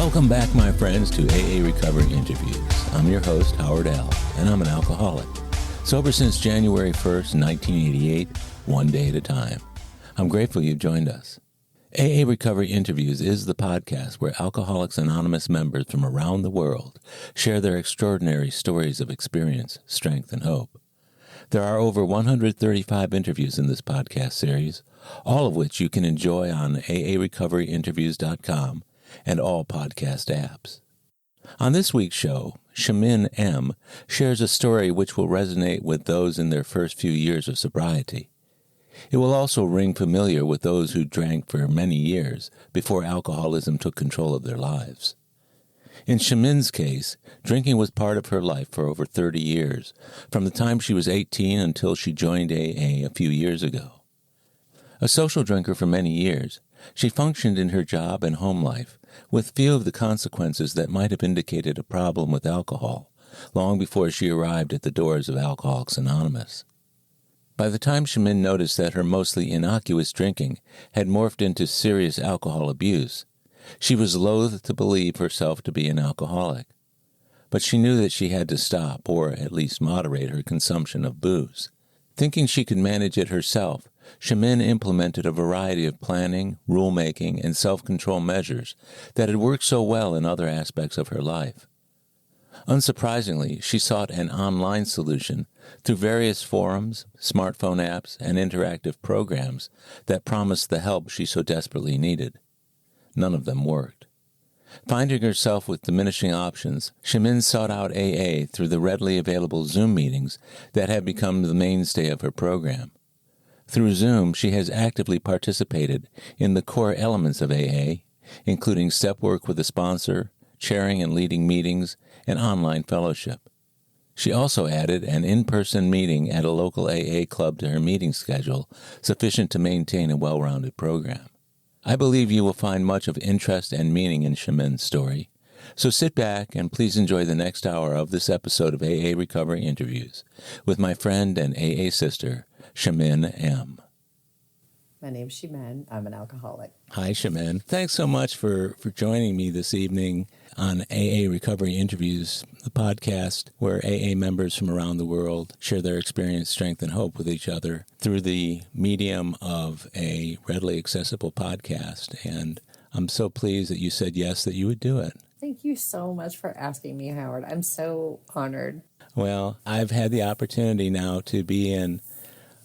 Welcome back, my friends, to AA Recovery Interviews. I'm your host, Howard L., and I'm an alcoholic. Sober since January 1st, 1988, one day at a time. I'm grateful you've joined us. AA Recovery Interviews is the podcast where Alcoholics Anonymous members from around the world share their extraordinary stories of experience, strength, and hope. There are over 135 interviews in this podcast series, all of which you can enjoy on aarecoveryinterviews.com and all podcast apps. On this week's show, Chimene M shares a story which will resonate with those in their first few years of sobriety. It will also ring familiar with those who drank for many years before alcoholism took control of their lives. In Chimene's case, drinking was part of her life for over 30 years, from the time she was 18 until she joined AA a few years ago. A social drinker for many years, she functioned in her job and home life with few of the consequences that might have indicated a problem with alcohol long before she arrived at the doors of Alcoholics Anonymous. By the time Chimene noticed that her mostly innocuous drinking had morphed into serious alcohol abuse, she was loath to believe herself to be an alcoholic. But she knew that she had to stop, or at least moderate her consumption of booze. Thinking she could manage it herself, Chimene implemented a variety of planning, rulemaking, and self-control measures that had worked so well in other aspects of her life. Unsurprisingly, she sought an online solution through various forums, smartphone apps, and interactive programs that promised the help she so desperately needed. None of them worked. Finding herself with diminishing options, Chimene sought out AA through the readily available Zoom meetings that have become the mainstay of her program. Through Zoom, she has actively participated in the core elements of AA, including step work with a sponsor, chairing and leading meetings, and online fellowship. She also added an in-person meeting at a local AA club to her meeting schedule, sufficient to maintain a well-rounded program. I believe you will find much of interest and meaning in Chimene's story. So sit back and please enjoy the next hour of this episode of AA Recovery Interviews with my friend and AA sister, Chimene M. My name's Chimene. I'm an alcoholic. Hi, Chimene. Thanks so much for joining me this evening on AA Recovery Interviews, the podcast where AA members from around the world share their experience, strength, and hope with each other through the medium of a readily accessible podcast. And I'm so pleased that you said yes, that you would do it. Thank you so much for asking me, Howard. I'm so honored. Well, I've had the opportunity now to be in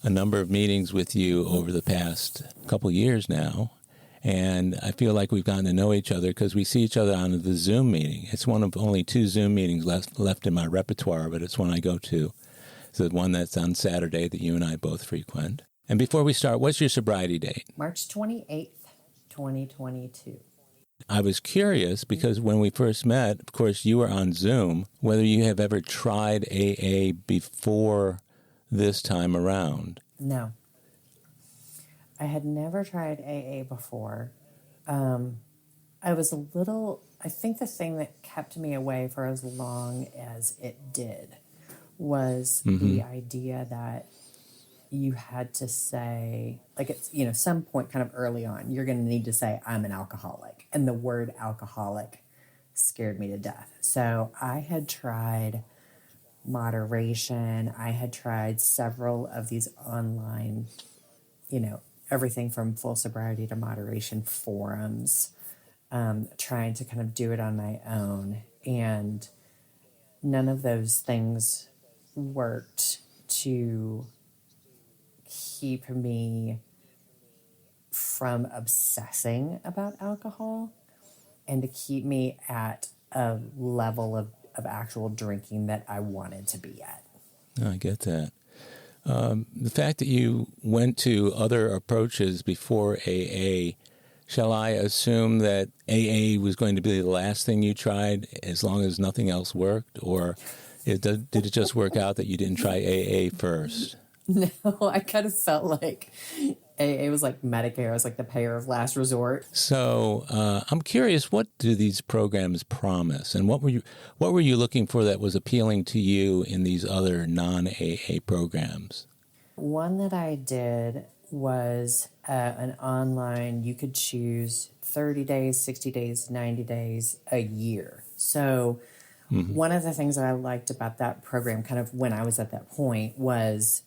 a number of meetings with you over the past couple years now, and I feel like we've gotten to know each other because we see each other on the Zoom meeting. It's one of only 2 Zoom meetings left in my repertoire, but it's one I go to. It's the one that's on Saturday that you and I both frequent. And before we start, what's your sobriety date? March 28th, 2022. I was curious because when we first met, of course, you were on Zoom, whether you have ever tried AA before this time around. No. I had never tried AA before. I think the thing that kept me away for as long as it did was the idea that you had to say, like, it's, some point kind of early on, you're going to need to say, I'm an alcoholic. And the word alcoholic scared me to death. So I had tried moderation. I had tried several of these online, everything from full sobriety to moderation forums, trying to kind of do it on my own. And none of those things worked to keep me from obsessing about alcohol and to keep me at a level of actual drinking that I wanted to be at. I get that. The fact that you went to other approaches before AA, shall I assume that AA was going to be the last thing you tried as long as nothing else worked? Or did it just work out that you didn't try AA first? No, I kind of felt like AA was like Medicare. It was like the payer of last resort. So I'm curious, what do these programs promise? And what were you looking for that was appealing to you in these other non-AA programs? One that I did was an online, you could choose 30 days, 60 days, 90 days, a year. So one of the things that I liked about that program, kind of when I was at that point, was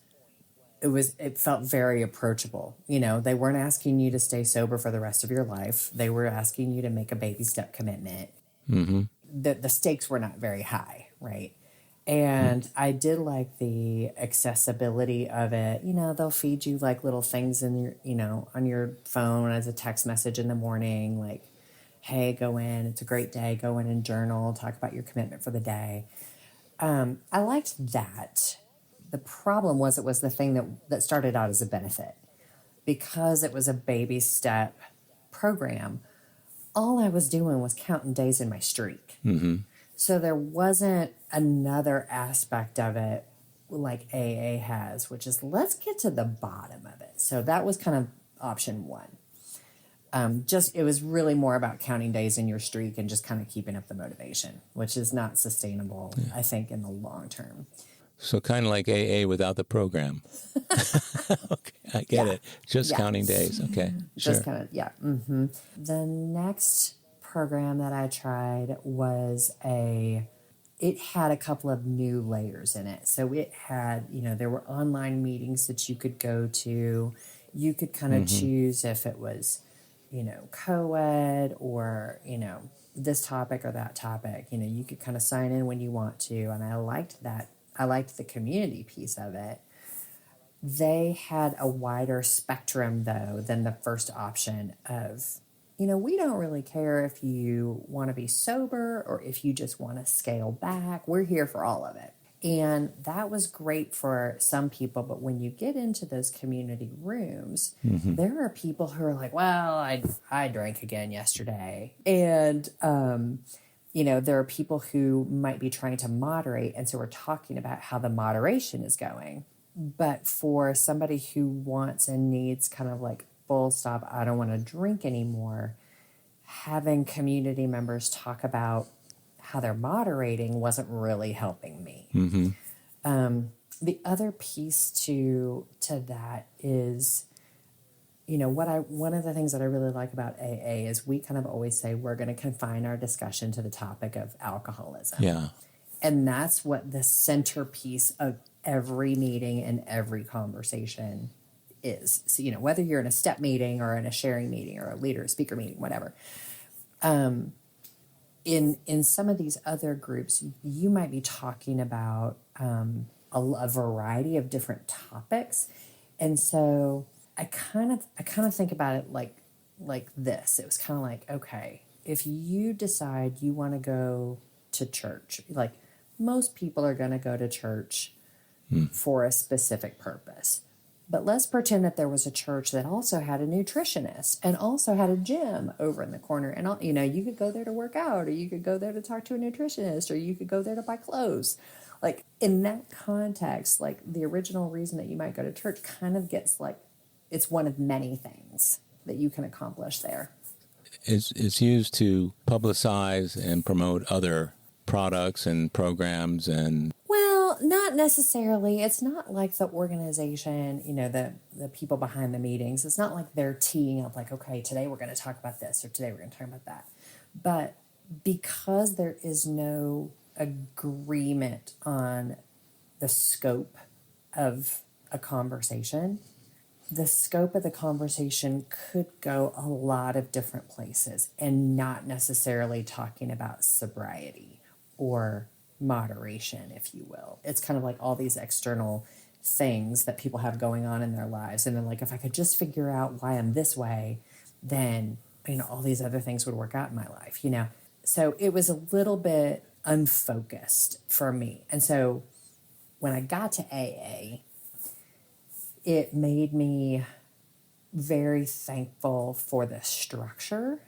it felt very approachable. You know, they weren't asking you to stay sober for the rest of your life. They were asking you to make a baby step commitment. The stakes were not very high, right? And I did like the accessibility of it. You know, they'll feed you like little things in your, you know, on your phone as a text message in the morning, like, hey, go in, it's a great day, go in and journal, talk about your commitment for the day. I liked that. The problem was it was the thing that started out as a benefit. Because it was a baby step program, all I was doing was counting days in my streak. So there wasn't another aspect of it like AA has, which is let's get to the bottom of it. So that was kind of option one. It was really more about counting days in your streak and just kind of keeping up the motivation, which is not sustainable, I think, in the long term. So kind of like AA without the program. Okay, I get it. Just counting days. Okay, sure. Just kind of, The next program that I tried was it had a couple of new layers in it. So it had, you know, there were online meetings that you could go to. You could kind of choose if it was, you know, co-ed or, you know, this topic or that topic. You know, you could kind of sign in when you want to. And I liked that. I liked the community piece of it. They had a wider spectrum, though, than the first option of, you know, we don't really care if you want to be sober or if you just want to scale back. We're here for all of it. And that was great for some people. But when you get into those community rooms, there are people who are like, well, I drank again yesterday. And, you know, there are people who might be trying to moderate. And so we're talking about how the moderation is going. But for somebody who wants and needs kind of like full stop, I don't want to drink anymore, having community members talk about how they're moderating wasn't really helping me. The other piece to that is, you know, one of the things that I really like about AA is we kind of always say we're going to confine our discussion to the topic of alcoholism. Yeah. And that's what the centerpiece of every meeting and every conversation is. So, you know, whether you're in a step meeting or in a sharing meeting or a leader, speaker meeting, whatever. In some of these other groups, you might be talking about a variety of different topics. And so I kind of think about it like this. It was kind of like, okay, if you decide you want to go to church, like most people are going to go to church for a specific purpose. But let's pretend that there was a church that also had a nutritionist and also had a gym over in the corner. And, you know, you could go there to work out, or you could go there to talk to a nutritionist, or you could go there to buy clothes. Like in that context, like the original reason that you might go to church kind of gets like, it's one of many things that you can accomplish there. It's used to publicize and promote other products and programs and... Well, not necessarily. It's not like the organization, you know, the people behind the meetings. It's not like they're teeing up like, okay, today we're going to talk about this or today we're going to talk about that. But because there is no agreement on the scope of a conversation, the scope of the conversation could go a lot of different places and not necessarily talking about sobriety or moderation, if you will. It's kind of like all these external things that people have going on in their lives. And then like, if I could just figure out why I'm this way, then, you know, all these other things would work out in my life, you know? So it was a little bit unfocused for me. And so when I got to AA, it made me very thankful for the structure,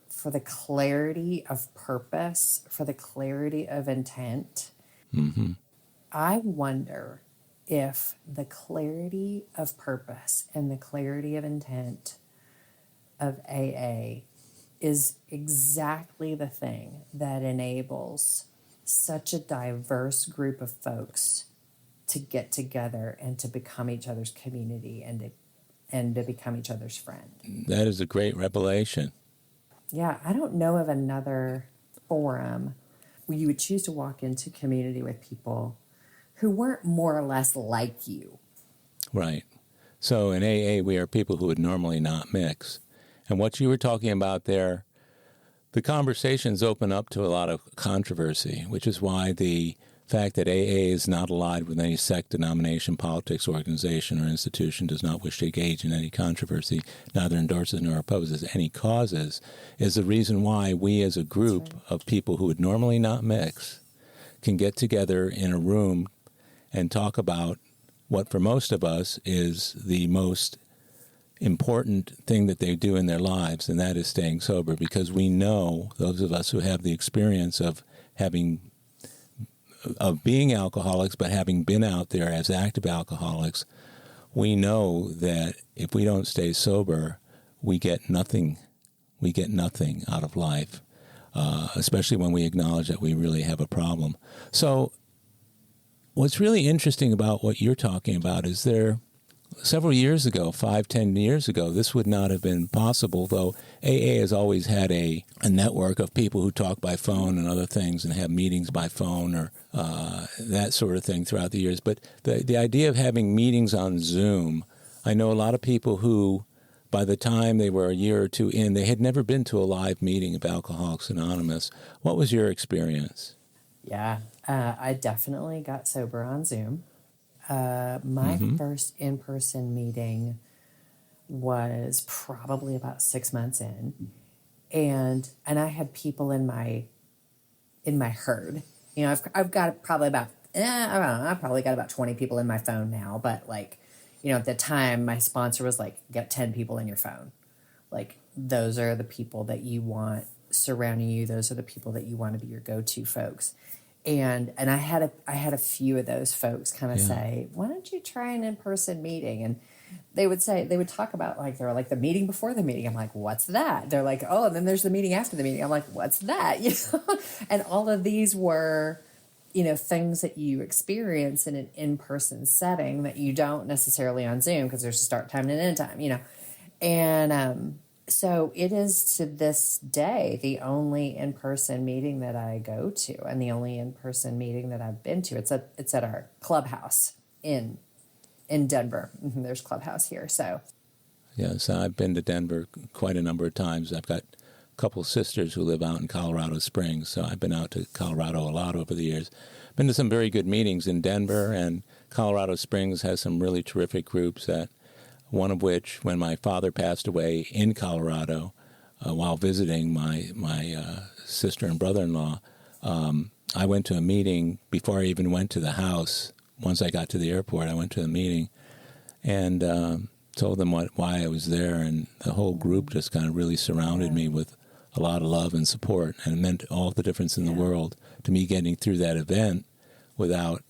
for the clarity of purpose, for the clarity of intent. I wonder if the clarity of purpose and the clarity of intent of AA is exactly the thing that enables such a diverse group of folks to get together and to become each other's community and to and to become each other's friend. That is a great revelation. Yeah, I don't know of another forum where you would choose to walk into community with people who weren't more or less like you. Right. So in AA, we are people who would normally not mix. And what you were talking about there, the conversations open up to a lot of controversy, which is why the fact that AA is not allied with any sect, denomination, politics, organization, or institution, does not wish to engage in any controversy, neither endorses nor opposes any causes, is the reason why we as a group of people who would normally not mix can get together in a room and talk about what for most of us is the most important thing that they do in their lives, and that is staying sober, because we know, those of us who have the experience of being alcoholics, but having been out there as active alcoholics, we know that if we don't stay sober, we get nothing. We get nothing out of life, especially when we acknowledge that we really have a problem. So what's really interesting about what you're talking about is several years ago, 5-10 years ago, this would not have been possible, though AA has always had a network of people who talk by phone and other things and have meetings by phone or that sort of thing throughout the years. But the idea of having meetings on Zoom, I know a lot of people who, by the time they were a year or two in, they had never been to a live meeting of Alcoholics Anonymous. What was your experience? Yeah, I definitely got sober on Zoom. My first in-person meeting was probably about 6 months in, and I had people in my herd. You know, I've got probably about I don't know, I've probably got about 20 people in my phone now, but like, you know, at the time my sponsor was like, get 10 people in your phone. Like, those are the people that you want surrounding you. Those are the people that you want to be your go-to folks. And I had a few of those folks kind of say, why don't you try an in-person meeting? And they would talk about, like, they're like, the meeting before the meeting. I'm like, what's that? They're like, oh, and then there's the meeting after the meeting. I'm like, what's that? You know? And all of these were, you know, things that you experience in an in-person setting that you don't necessarily on Zoom, because there's a start time and an end time, you know. And so it is to this day the only in-person meeting that I go to, and the only in-person meeting that I've been to. It's at our clubhouse in Denver. There's clubhouse here, so. Yes, I've been to Denver quite a number of times. I've got a couple sisters who live out in Colorado Springs, so I've been out to Colorado a lot over the years. Been to some very good meetings in Denver, and Colorado Springs has some really terrific groups that. One of which, when my father passed away in Colorado, while visiting my sister and brother-in-law, I went to a meeting before I even went to the house. Once I got to the airport, I went to a meeting and told them why I was there, and the whole group just kind of really surrounded me with a lot of love and support, and it meant all the difference in the world to me getting through that event without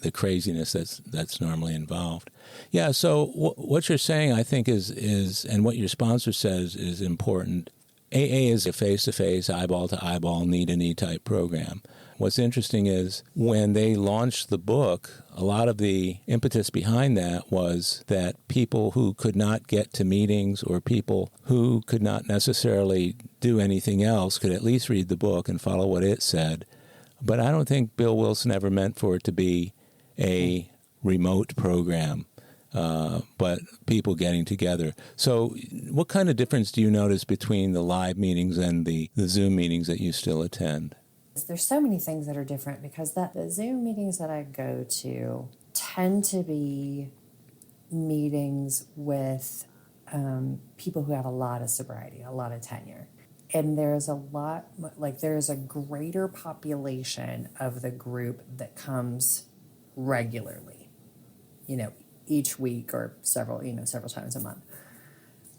the craziness that's normally involved. Yeah, so what you're saying, I think, is and what your sponsor says is important. AA is a face-to-face, eyeball-to-eyeball, knee-to-knee type program. What's interesting is when they launched the book, a lot of the impetus behind that was that people who could not get to meetings or people who could not necessarily do anything else could at least read the book and follow what it said. But I don't think Bill Wilson ever meant for it to be a remote program, but people getting together. So what kind of difference do you notice between the live meetings and the Zoom meetings that you still attend? There's so many things that are different, because the Zoom meetings that I go to tend to be meetings with people who have a lot of sobriety, a lot of tenure. And there's a greater population of the group that comes regularly, you know, each week or several times a month.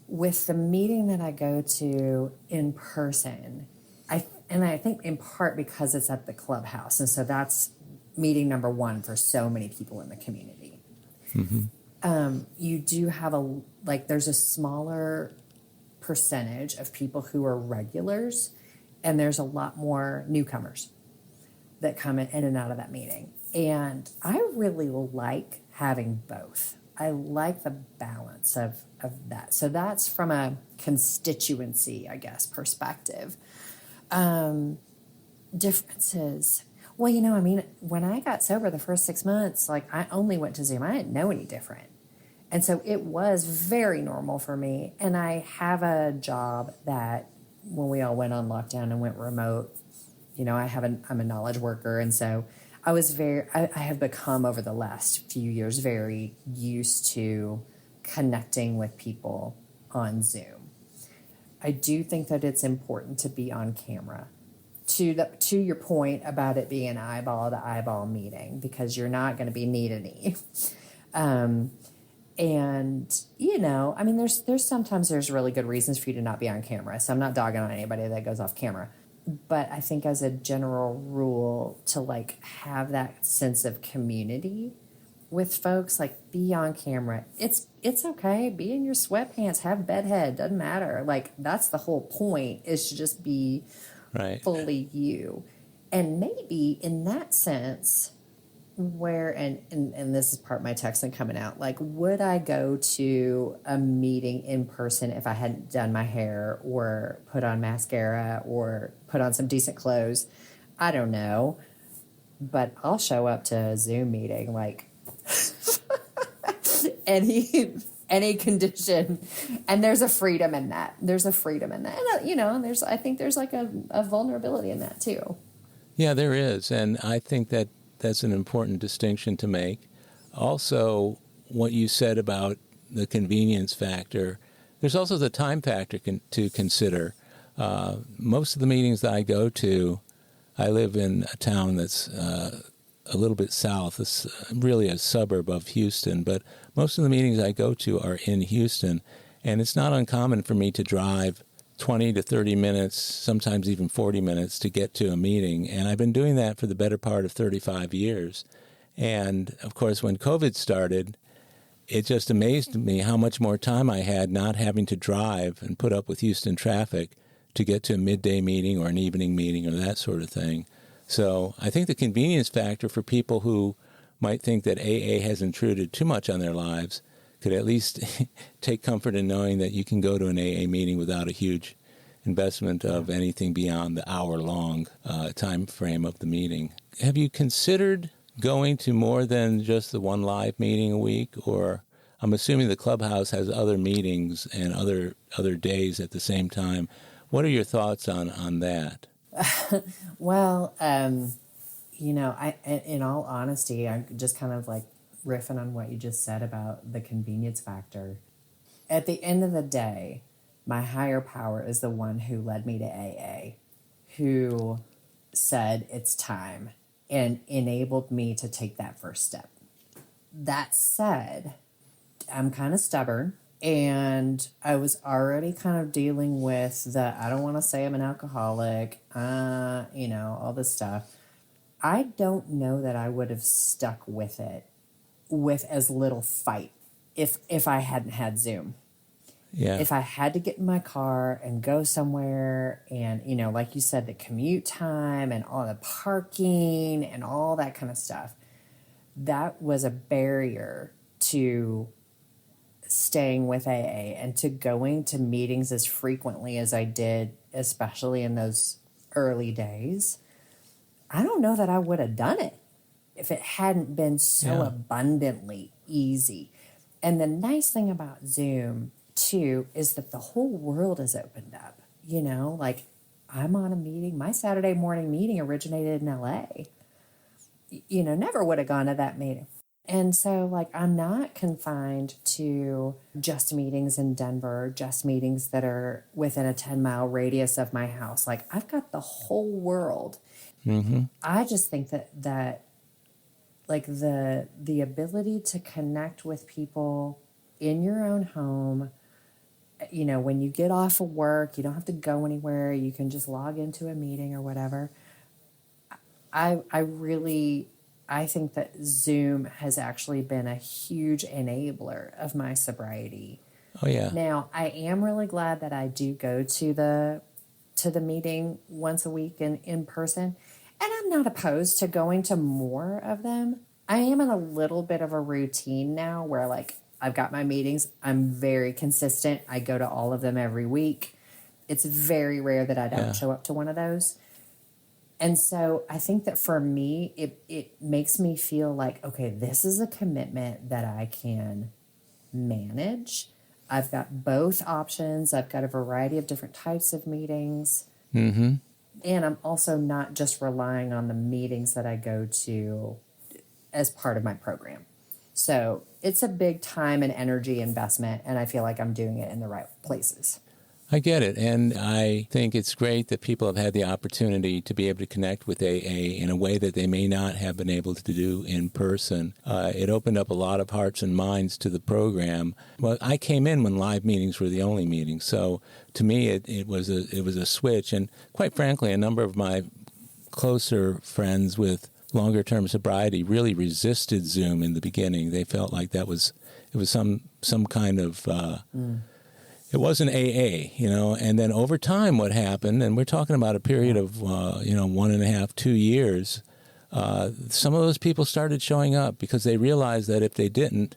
With the meeting that I go to in person, I think in part because it's at the clubhouse, and so that's meeting number one for so many people in the community. You do have there's a smaller percentage of people who are regulars, and there's a lot more newcomers that come in and out of that meeting. And I really like having both. I like the balance of of that. So that's from a constituency, I guess, perspective. Differences. Well, I mean, when I got sober the first 6 months, like I only went to Zoom. I didn't know any different. And so it was very normal for me. And I have a job that when we all went on lockdown and went remote, I'm a knowledge worker. And so I have become over the last few years very used to connecting with people on Zoom. I do think that it's important to be on camera. To your point about it being an eyeball to eyeball meeting, because you're not going to be knee to knee. And I mean, there's sometimes there's really good reasons for you to not be on camera. So I'm not dogging on anybody that goes off camera, but I think as a general rule, to like have that sense of community with folks, like be on camera. It's okay. Be in your sweatpants, have bedhead, doesn't matter. Like that's the whole point, is to just be fully you. And maybe in that sense, where and this is part of my texting coming out, like would I go to a meeting in person if I hadn't done my hair or put on mascara or put on some decent clothes? I don't know, but I'll show up to a Zoom meeting like any condition, and there's a freedom in that. And I think there's like a vulnerability in that too. Yeah, there is, and I think that that's an important distinction to make. Also, what you said about the convenience factor, there's also the time factor to consider. Most of the meetings that I go to, I live in a town that's a little bit south. It's really a suburb of Houston, but most of the meetings I go to are in Houston, and it's not uncommon for me to drive 20 to 30 minutes, sometimes even 40 minutes to get to a meeting. And I've been doing that for the better part of 35 years. And, of course, when COVID started, it just amazed me how much more time I had not having to drive and put up with Houston traffic to get to a midday meeting or an evening meeting or that sort of thing. So I think the convenience factor for people who might think that AA has intruded too much on their lives could at least take comfort in knowing that you can go to an AA meeting without a huge investment of anything beyond the hour-long time frame of the meeting. Have you considered going to more than just the one live meeting a week? Or I'm assuming the clubhouse has other meetings and other days at the same time. What are your thoughts on that? Well, I, in all honesty, I'm just kind of like riffing on what you just said about the convenience factor. At the end of the day, my higher power is the one who led me to AA, who said it's time and enabled me to take that first step. That said, I'm kind of stubborn, and I was already kind of dealing with I don't want to say I'm an alcoholic, all this stuff. I don't know that I would have stuck with it with as little fight if I hadn't had Zoom. Yeah. If I had to get in my car and go somewhere and, like you said, the commute time and all the parking and all that kind of stuff, that was a barrier to staying with AA and to going to meetings as frequently as I did, especially in those early days. I don't know that I would have done it if it hadn't been so abundantly easy. And the nice thing about Zoom, too, is that the whole world has opened up. Like I'm on a meeting. My Saturday morning meeting originated in LA. Never would have gone to that meeting. And so, like, I'm not confined to just meetings in Denver, just meetings that are within a 10-mile radius of my house. Like, I've got the whole world. Mm-hmm. I just think that like the ability to connect with people in your own home, when you get off of work, you don't have to go anywhere. You can just log into a meeting or whatever. I think that Zoom has actually been a huge enabler of my sobriety. Oh, yeah. Now, I am really glad that I do go to the meeting once a week in person, and I'm not opposed to going to more of them. I am in a little bit of a routine now where, like, I've got my meetings. I'm very consistent. I go to all of them every week. It's very rare that I don't show up to one of those. And so I think that for me, it makes me feel like, okay, this is a commitment that I can manage. I've got both options. I've got a variety of different types of meetings. Mm-hmm. And I'm also not just relying on the meetings that I go to as part of my program. So it's a big time and energy investment, and I feel like I'm doing it in the right places. I get it, and I think it's great that people have had the opportunity to be able to connect with AA in a way that they may not have been able to do in person. It opened up a lot of hearts and minds to the program. Well, I came in when live meetings were the only meetings, so to me it was a switch, and quite frankly, a number of my closer friends with longer-term sobriety really resisted Zoom in the beginning. They felt like it was some kind of it wasn't AA, and then over time what happened, and we're talking about a period of 1.5, 2 years, some of those people started showing up because they realized that if they didn't,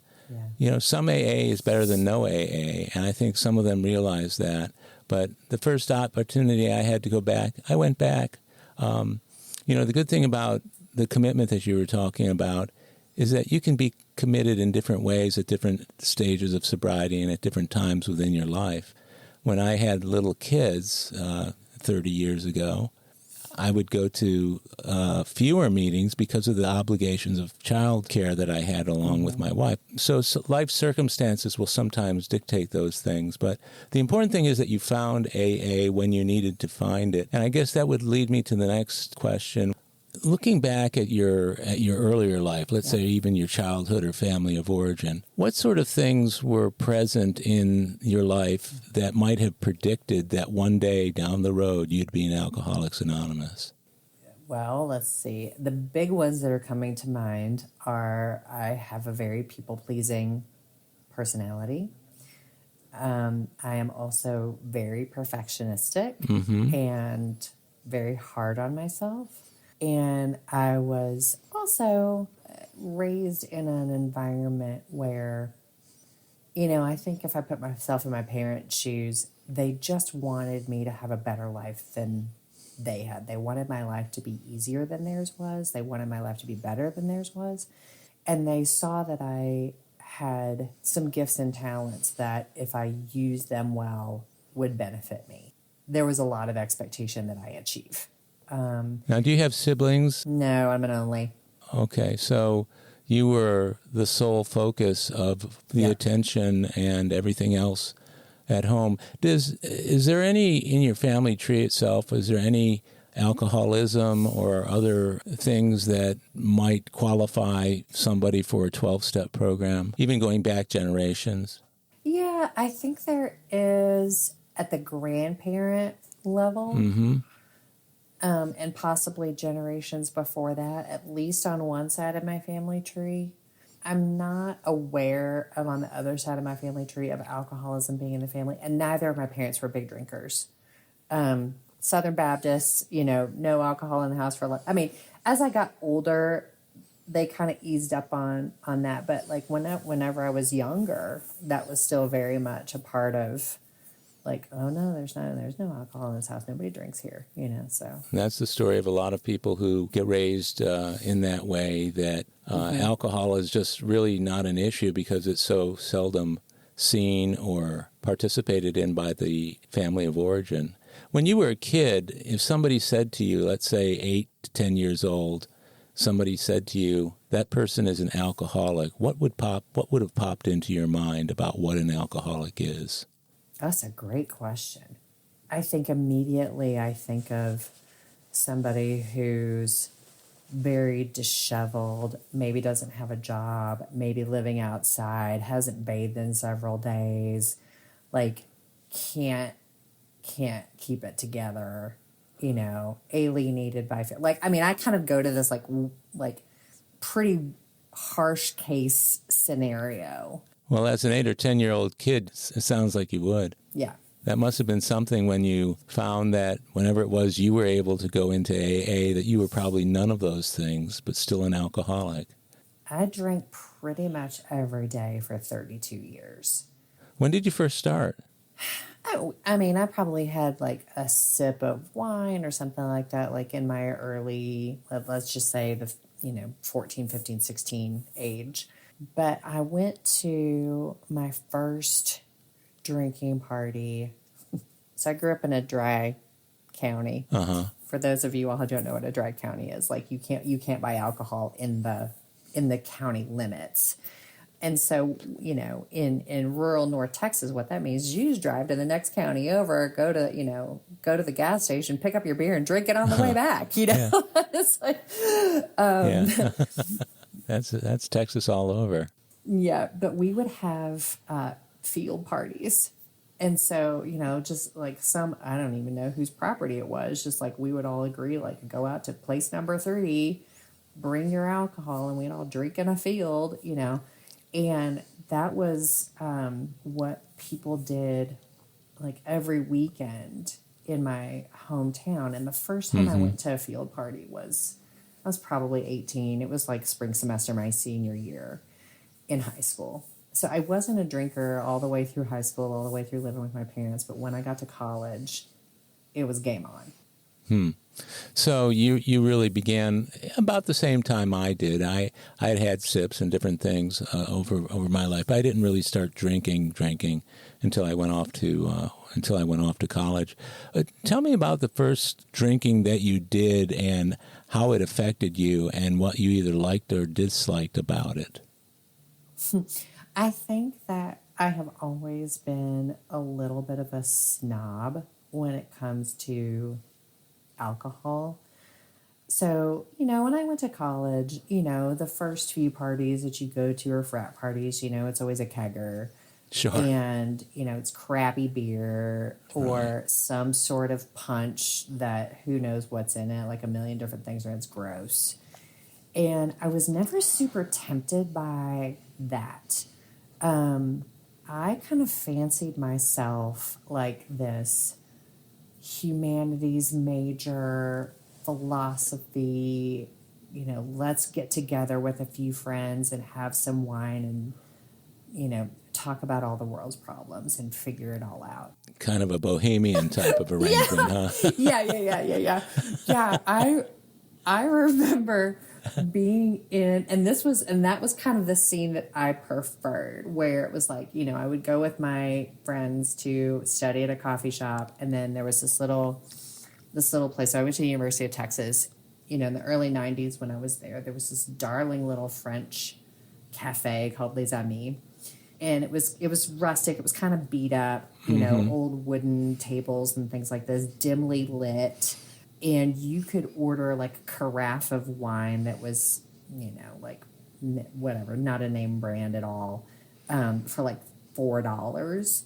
some AA is better than no AA, and I think some of them realized that. But the first opportunity I had to go back, I went back. The good thing about the commitment that you were talking about is that you can be committed in different ways at different stages of sobriety and at different times within your life. When I had little kids 30 years ago, I would go to fewer meetings because of the obligations of child care that I had along with my wife. So life circumstances will sometimes dictate those things. But the important thing is that you found AA when you needed to find it. And I guess that would lead me to the next question. Looking back at your earlier life, let's say even your childhood or family of origin, what sort of things were present in your life that might have predicted that one day down the road you'd be in Alcoholics Anonymous? Well, let's see. The big ones that are coming to mind are I have a very people-pleasing personality. I am also very perfectionistic and very hard on myself. And I was also raised in an environment where, I think if I put myself in my parents' shoes, they just wanted me to have a better life than they had. They wanted my life to be easier than theirs was. They wanted my life to be better than theirs was. And they saw that I had some gifts and talents that if I used them well would benefit me. There was a lot of expectation that I achieve. Now, do you have siblings? No, I'm an only. Okay, so you were the sole focus of the attention and everything else at home. Is there any, in your family tree itself, is there any alcoholism or other things that might qualify somebody for a 12-step program, even going back generations? Yeah, I think there is at the grandparent level. And possibly generations before that, at least on one side of my family tree. I'm not aware of on the other side of my family tree of alcoholism being in the family, and neither of my parents were big drinkers. Southern Baptists, no alcohol in the house for as I got older, they kind of eased up on that. But like whenever I was younger, that was still very much a part of oh no, there's no alcohol in this house. Nobody drinks here, so. That's the story of a lot of people who get raised in that way, that alcohol is just really not an issue because it's so seldom seen or participated in by the family of origin. When you were a kid, if somebody said to you, let's say 8 to 10 years old, somebody said to you, that person is an alcoholic, what would have popped into your mind about what an alcoholic is? That's a great question. I think immediately of somebody who's very disheveled, maybe doesn't have a job, maybe living outside, hasn't bathed in several days, can't keep it together, alienated by fear. I kind of go to this pretty harsh case scenario. Well, as an 8 or 10-year-old kid, it sounds like you would. Yeah. That must have been something when you found that whenever it was you were able to go into AA, that you were probably none of those things, but still an alcoholic. I drank pretty much every day for 32 years. When did you first start? I mean, I probably had like a sip of wine or something like that, like in my early, let's just say 14, 15, 16 age. But I went to my first drinking party. So I grew up in a dry county. For those of you all who don't know what a dry county is, like you can't buy alcohol in the county limits. And so, in rural North Texas, what that means is you just drive to the next county over, go to the gas station, pick up your beer and drink it on the way back, Yeah. It's like, Yeah. That's Texas all over. yeah, but we would have field parties. And so, just like I don't even know whose property it was, just like we would all agree, like go out to place number 3, bring your alcohol, and we'd all drink in a field, And that was what people did like every weekend in my hometown. And the first time I went to a field party I was probably 18. It was like spring semester, my senior year in high school. So I wasn't a drinker all the way through high school, all the way through living with my parents. But when I got to college, it was game on. So you really began about the same time I did. I had sips and different things over my life. I didn't really start drinking until I went off to college. Tell me about the first drinking that you did and how it affected you and what you either liked or disliked about it. I think that I have always been a little bit of a snob when it comes to alcohol. So, when I went to college, the first few parties that you go to are frat parties, it's always a kegger. Sure. And, it's crappy beer or some sort of punch that who knows what's in it, like a million different things, and it's gross. And I was never super tempted by that. I kind of fancied myself like this humanities major, philosophy, let's get together with a few friends and have some wine and, talk about all the world's problems and figure it all out. Kind of a bohemian type of arrangement, huh? Yeah. Yeah, I remember being in, and that was kind of the scene that I preferred, where it was like, I would go with my friends to study at a coffee shop, and then there was this little place. So I went to the University of Texas, in the early 90s when I was there was this darling little French cafe called Les Amis. And it was rustic. It was kind of beat up, old wooden tables and things like this, dimly lit. And you could order like a carafe of wine that was, like whatever, not a name brand at all, for like $4.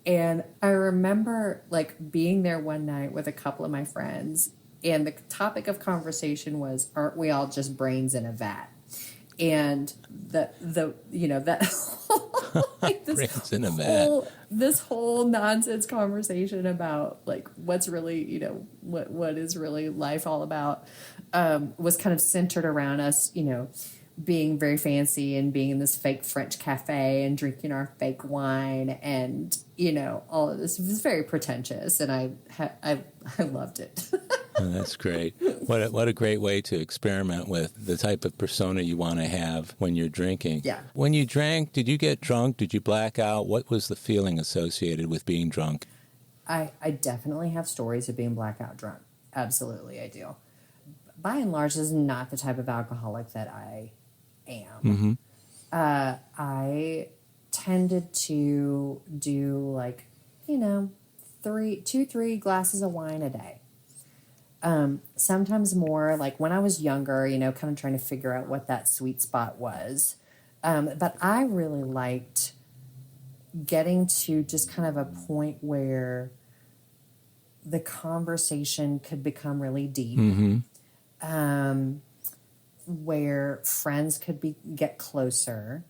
And I remember like being there one night with a couple of my friends, and the topic of conversation was, aren't we all just brains in a vat? And that like this whole nonsense conversation about like what's really, what is really life all about, was kind of centered around us, being very fancy and being in this fake French cafe and drinking our fake wine and, all of this. It was very pretentious, and I loved it. Oh, that's great. What a great way to experiment with the type of persona you want to have when you're drinking. Yeah. When you drank, did you get drunk? Did you black out? What was the feeling associated with being drunk? I definitely have stories of being blackout drunk. Absolutely, I do. By and large, this is not the type of alcoholic that I am. I tended to do like, 3 glasses of wine a day. Sometimes more, like when I was younger, kind of trying to figure out what that sweet spot was. But I really liked getting to just kind of a point where the conversation could become really deep, where friends could get closer.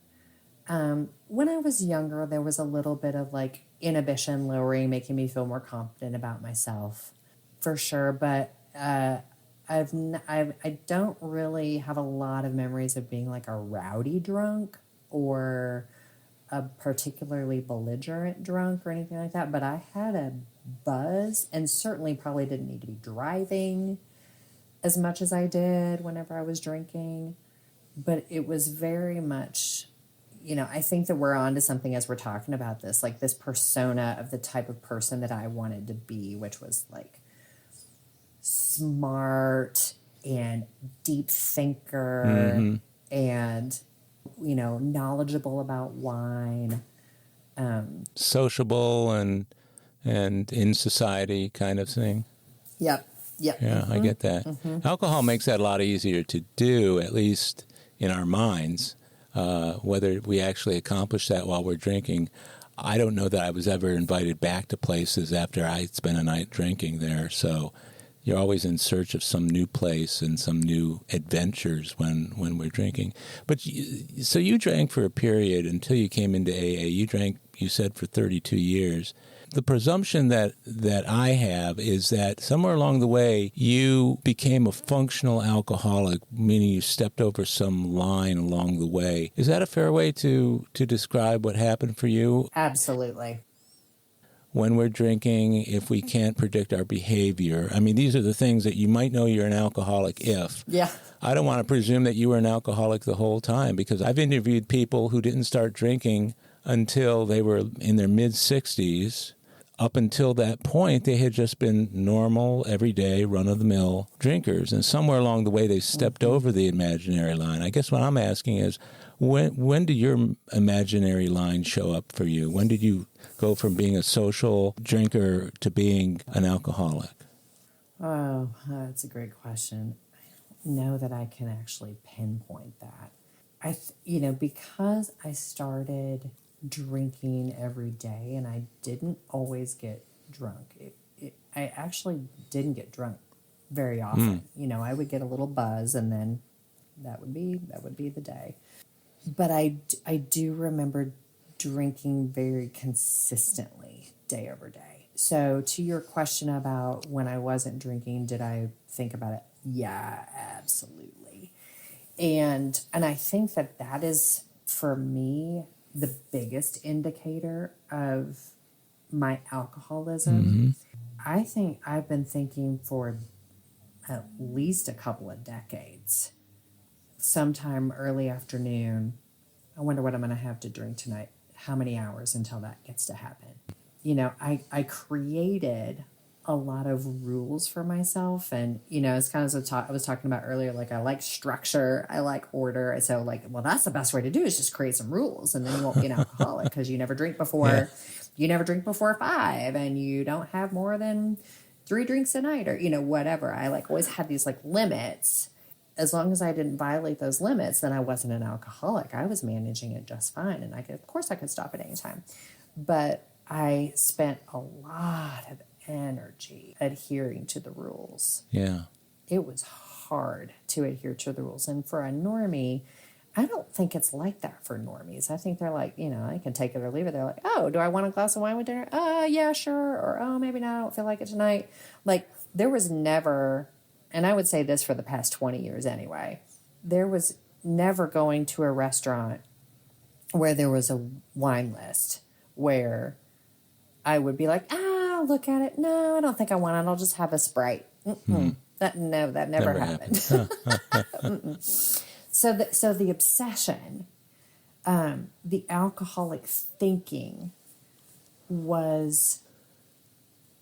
When I was younger, there was a little bit of like inhibition lowering, making me feel more confident about myself, for sure. But I I don't really have a lot of memories of being like a rowdy drunk or a particularly belligerent drunk or anything like that, but I had a buzz and certainly probably didn't need to be driving as much as I did whenever I was drinking. But it was very much, I think that we're on to something as we're talking about this, like this persona of the type of person that I wanted to be, which was like smart and deep thinker and, knowledgeable about wine. Sociable and in society kind of thing. Yep. Yeah, I get that. Alcohol makes that a lot easier to do, at least in our minds. Whether we actually accomplish that while we're drinking, I don't know that I was ever invited back to places after I spent a night drinking there. So you're always in search of some new place and some new adventures when we're drinking. But so you drank for a period until you came into AA. You drank, you said, for 32 years. The presumption that I have is that somewhere along the way you became a functional alcoholic, meaning you stepped over some line along the way. Is that a fair way to describe what happened for you? Absolutely. When we're drinking, if we can't predict our behavior, I mean, these are the things that you might know you're an alcoholic if. Yeah. I don't want to presume that you were an alcoholic the whole time, because I've interviewed people who didn't start drinking until they were in their mid-60s. Up until that point, they had just been normal, everyday, run-of-the-mill drinkers. And somewhere along the way, they stepped over the imaginary line. I guess what I'm asking is, when did your imaginary line show up for you? When did you go from being a social drinker to being an alcoholic? Oh, that's a great question. I don't know that I can actually pinpoint that. Because I started drinking every day and I didn't always get drunk. I actually didn't get drunk very often. I would get a little buzz and then that would be the day. But I do remember drinking very consistently day over day. So to your question about when I wasn't drinking, did I think about it? Yeah, absolutely. And I think that is, for me, the biggest indicator of my alcoholism. I think I've been thinking for at least a couple of decades, sometime early afternoon, I wonder what I'm going to have to drink tonight. How many hours until that gets to happen? I created a lot of rules for myself. And, it's kind of I was talking about earlier, like I like structure, I like order. So that's the best way to do is just create some rules and then you won't be an alcoholic because you never drink before, you never drink before 5 and you don't have more than 3 drinks a night or, whatever. I always had these limits. As long as I didn't violate those limits, then I wasn't an alcoholic. I was managing it just fine. And I could stop at any time. But I spent a lot of energy adhering to the rules. Yeah. It was hard to adhere to the rules. And for a normie, I don't think it's like that for normies. I think they're like, I can take it or leave it. They're like, oh, do I want a glass of wine with dinner? Yeah, sure. Or, oh, maybe not. I don't feel like it tonight. There was never, and I would say this for the past 20 years anyway, there was never going to a restaurant where there was a wine list where I would be like, look at it. No, I don't think I want it. I'll just have a Sprite. That never happened. So the obsession, the alcoholic thinking was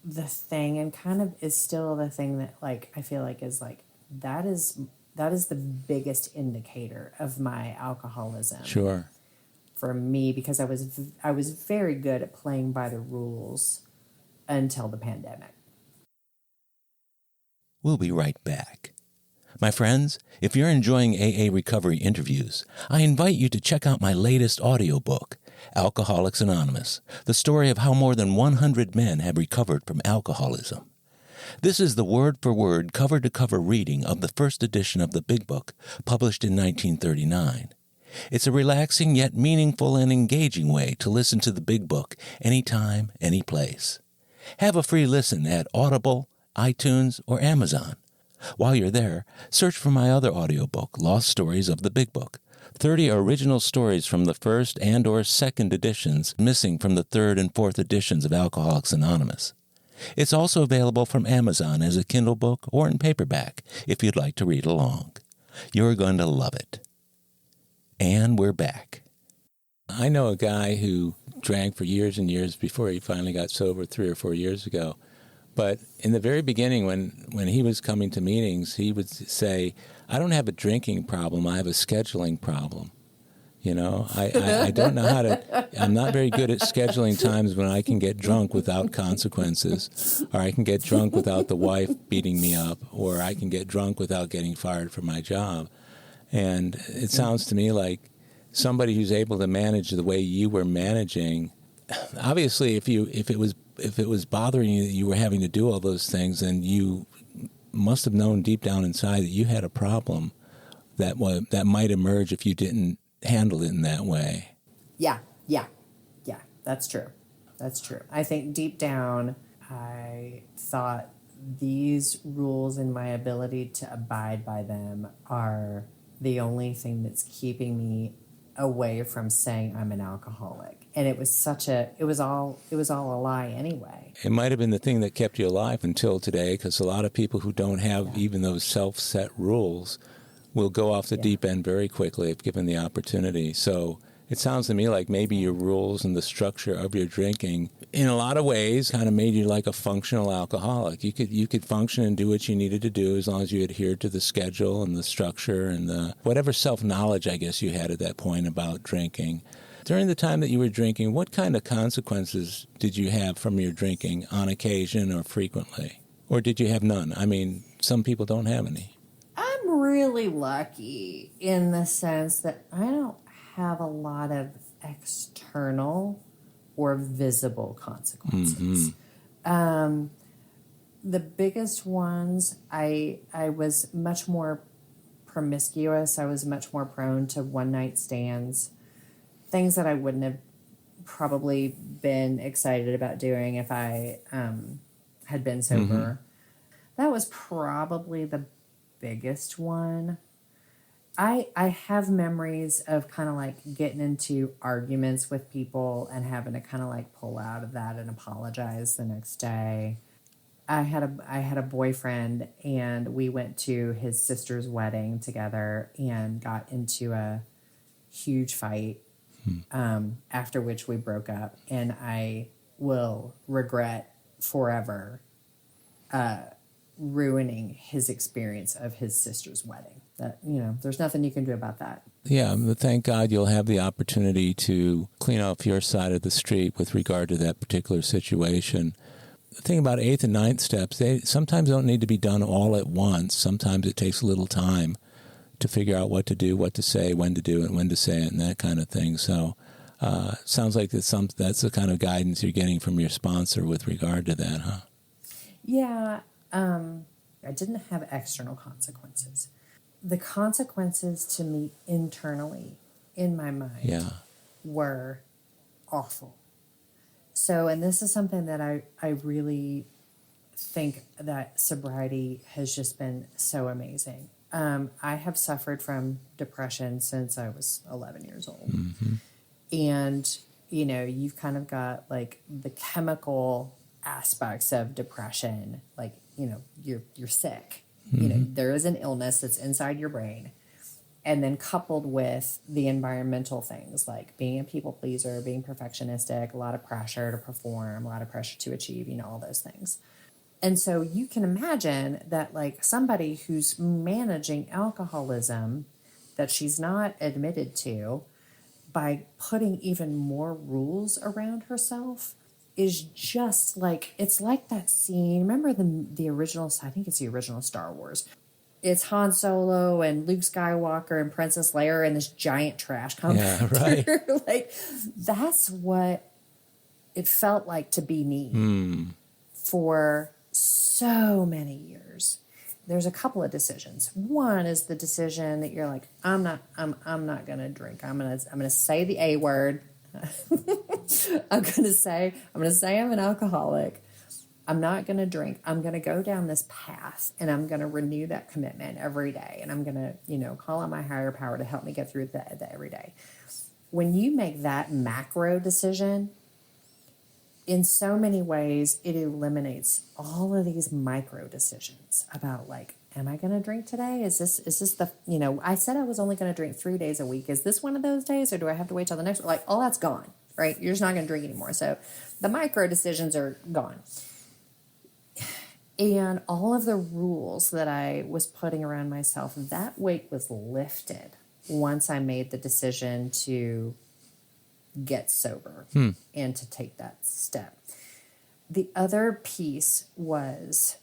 the thing, and kind of is still the thing that I feel like is that is the biggest indicator of my alcoholism. Sure. For me, because I was very good at playing by the rules until the pandemic. We'll be right back. My friends, if you're enjoying AA Recovery interviews, I invite you to check out my latest audiobook, Alcoholics Anonymous, the story of how more than 100 men have recovered from alcoholism. This is the word-for-word, cover-to-cover reading of the first edition of the Big Book, published in 1939. It's a relaxing yet meaningful and engaging way to listen to the Big Book anytime, any place. Have a free listen at Audible, iTunes, or Amazon. While you're there, search for my other audiobook, Lost Stories of the Big Book. 30 original stories from the first and or second editions, missing from the third and fourth editions of Alcoholics Anonymous. It's also available from Amazon as a Kindle book or in paperback if you'd like to read along. You're going to love it. And we're back. I know a guy who drank for years and years before he finally got sober 3 or 4 years ago. But in the very beginning, when he was coming to meetings, he would say, I don't have a drinking problem, I have a scheduling problem. You know, I don't know how to, I'm not very good at scheduling times when I can get drunk without consequences, or I can get drunk without the wife beating me up, or I can get drunk without getting fired from my job. And it sounds to me like somebody who's able to manage the way you were managing, obviously if it was bothering you that you were having to do all those things, then you must have known deep down inside that you had a problem that might emerge if you didn't handle it in that way. Yeah, that's true. I think deep down, I thought these rules and my ability to abide by them are the only thing that's keeping me away from saying I'm an alcoholic. And it was all a lie anyway. It might have been the thing that kept you alive until today, because a lot of people who don't have even those self-set rules will go off the deep end very quickly if given the opportunity. So it sounds to me like maybe your rules and the structure of your drinking, in a lot of ways, kind of made you like a functional alcoholic. You could function and do what you needed to do as long as you adhered to the schedule and the structure and the whatever self-knowledge, I guess, you had at that point about drinking. During the time that you were drinking, what kind of consequences did you have from your drinking on occasion or frequently? Or did you have none? I mean, some people don't have any. I'm really lucky in the sense that I don't have a lot of external or visible consequences. The biggest ones, I was much more promiscuous. I was much more prone to one-night stands, things that I wouldn't have probably been excited about doing if I had been sober. That was probably the biggest one. I have memories of kind of like getting into arguments with people and having to kind of like pull out of that and apologize the next day. I had a boyfriend, and we went to his sister's wedding together and got into a huge fight, after which we broke up, and I will regret forever ruining his experience of his sister's wedding. That, there's nothing you can do about that. Yeah, thank God you'll have the opportunity to clean off your side of the street with regard to that particular situation. The thing about 8th and 9th steps, they sometimes don't need to be done all at once. Sometimes it takes a little time to figure out what to do, what to say, when to do it, when to say it, and that kind of thing. So sounds like that's the kind of guidance you're getting from your sponsor with regard to that, huh? Yeah, I didn't have external consequences. The consequences to me internally in my mind were awful. So, and this is something that I really think that sobriety has just been so amazing. I have suffered from depression since I was 11 years old. And, you've kind of got like the chemical aspects of depression, like, you're sick. There is an illness that's inside your brain. And then coupled with the environmental things like being a people pleaser, being perfectionistic, a lot of pressure to perform, a lot of pressure to achieve, all those things. And so you can imagine that like somebody who's managing alcoholism that she's not admitted to, by putting even more rules around herself, is just like, it's like that scene. Remember the original, I think it's the original Star Wars. It's Han Solo and Luke Skywalker and Princess Leia in this giant trash compactor. Yeah, right. Like, that's what it felt like to be me for so many years. There's a couple of decisions. One is the decision that you're like, I'm not gonna drink. I'm gonna say the A word. I'm gonna say I'm an alcoholic, I'm not going to drink. I'm going to go down this path and I'm going to renew that commitment every day. And I'm going to, call on my higher power to help me get through the every day. When you make that macro decision, in so many ways, it eliminates all of these micro decisions about like, am I going to drink today? Is this the, I said I was only going to drink 3 days a week. Is this one of those days or do I have to wait till the next one? Like all that's gone, right? You're just not going to drink anymore. So the micro decisions are gone. And all of the rules that I was putting around myself, that weight was lifted once I made the decision to get sober and to take that step. The other piece was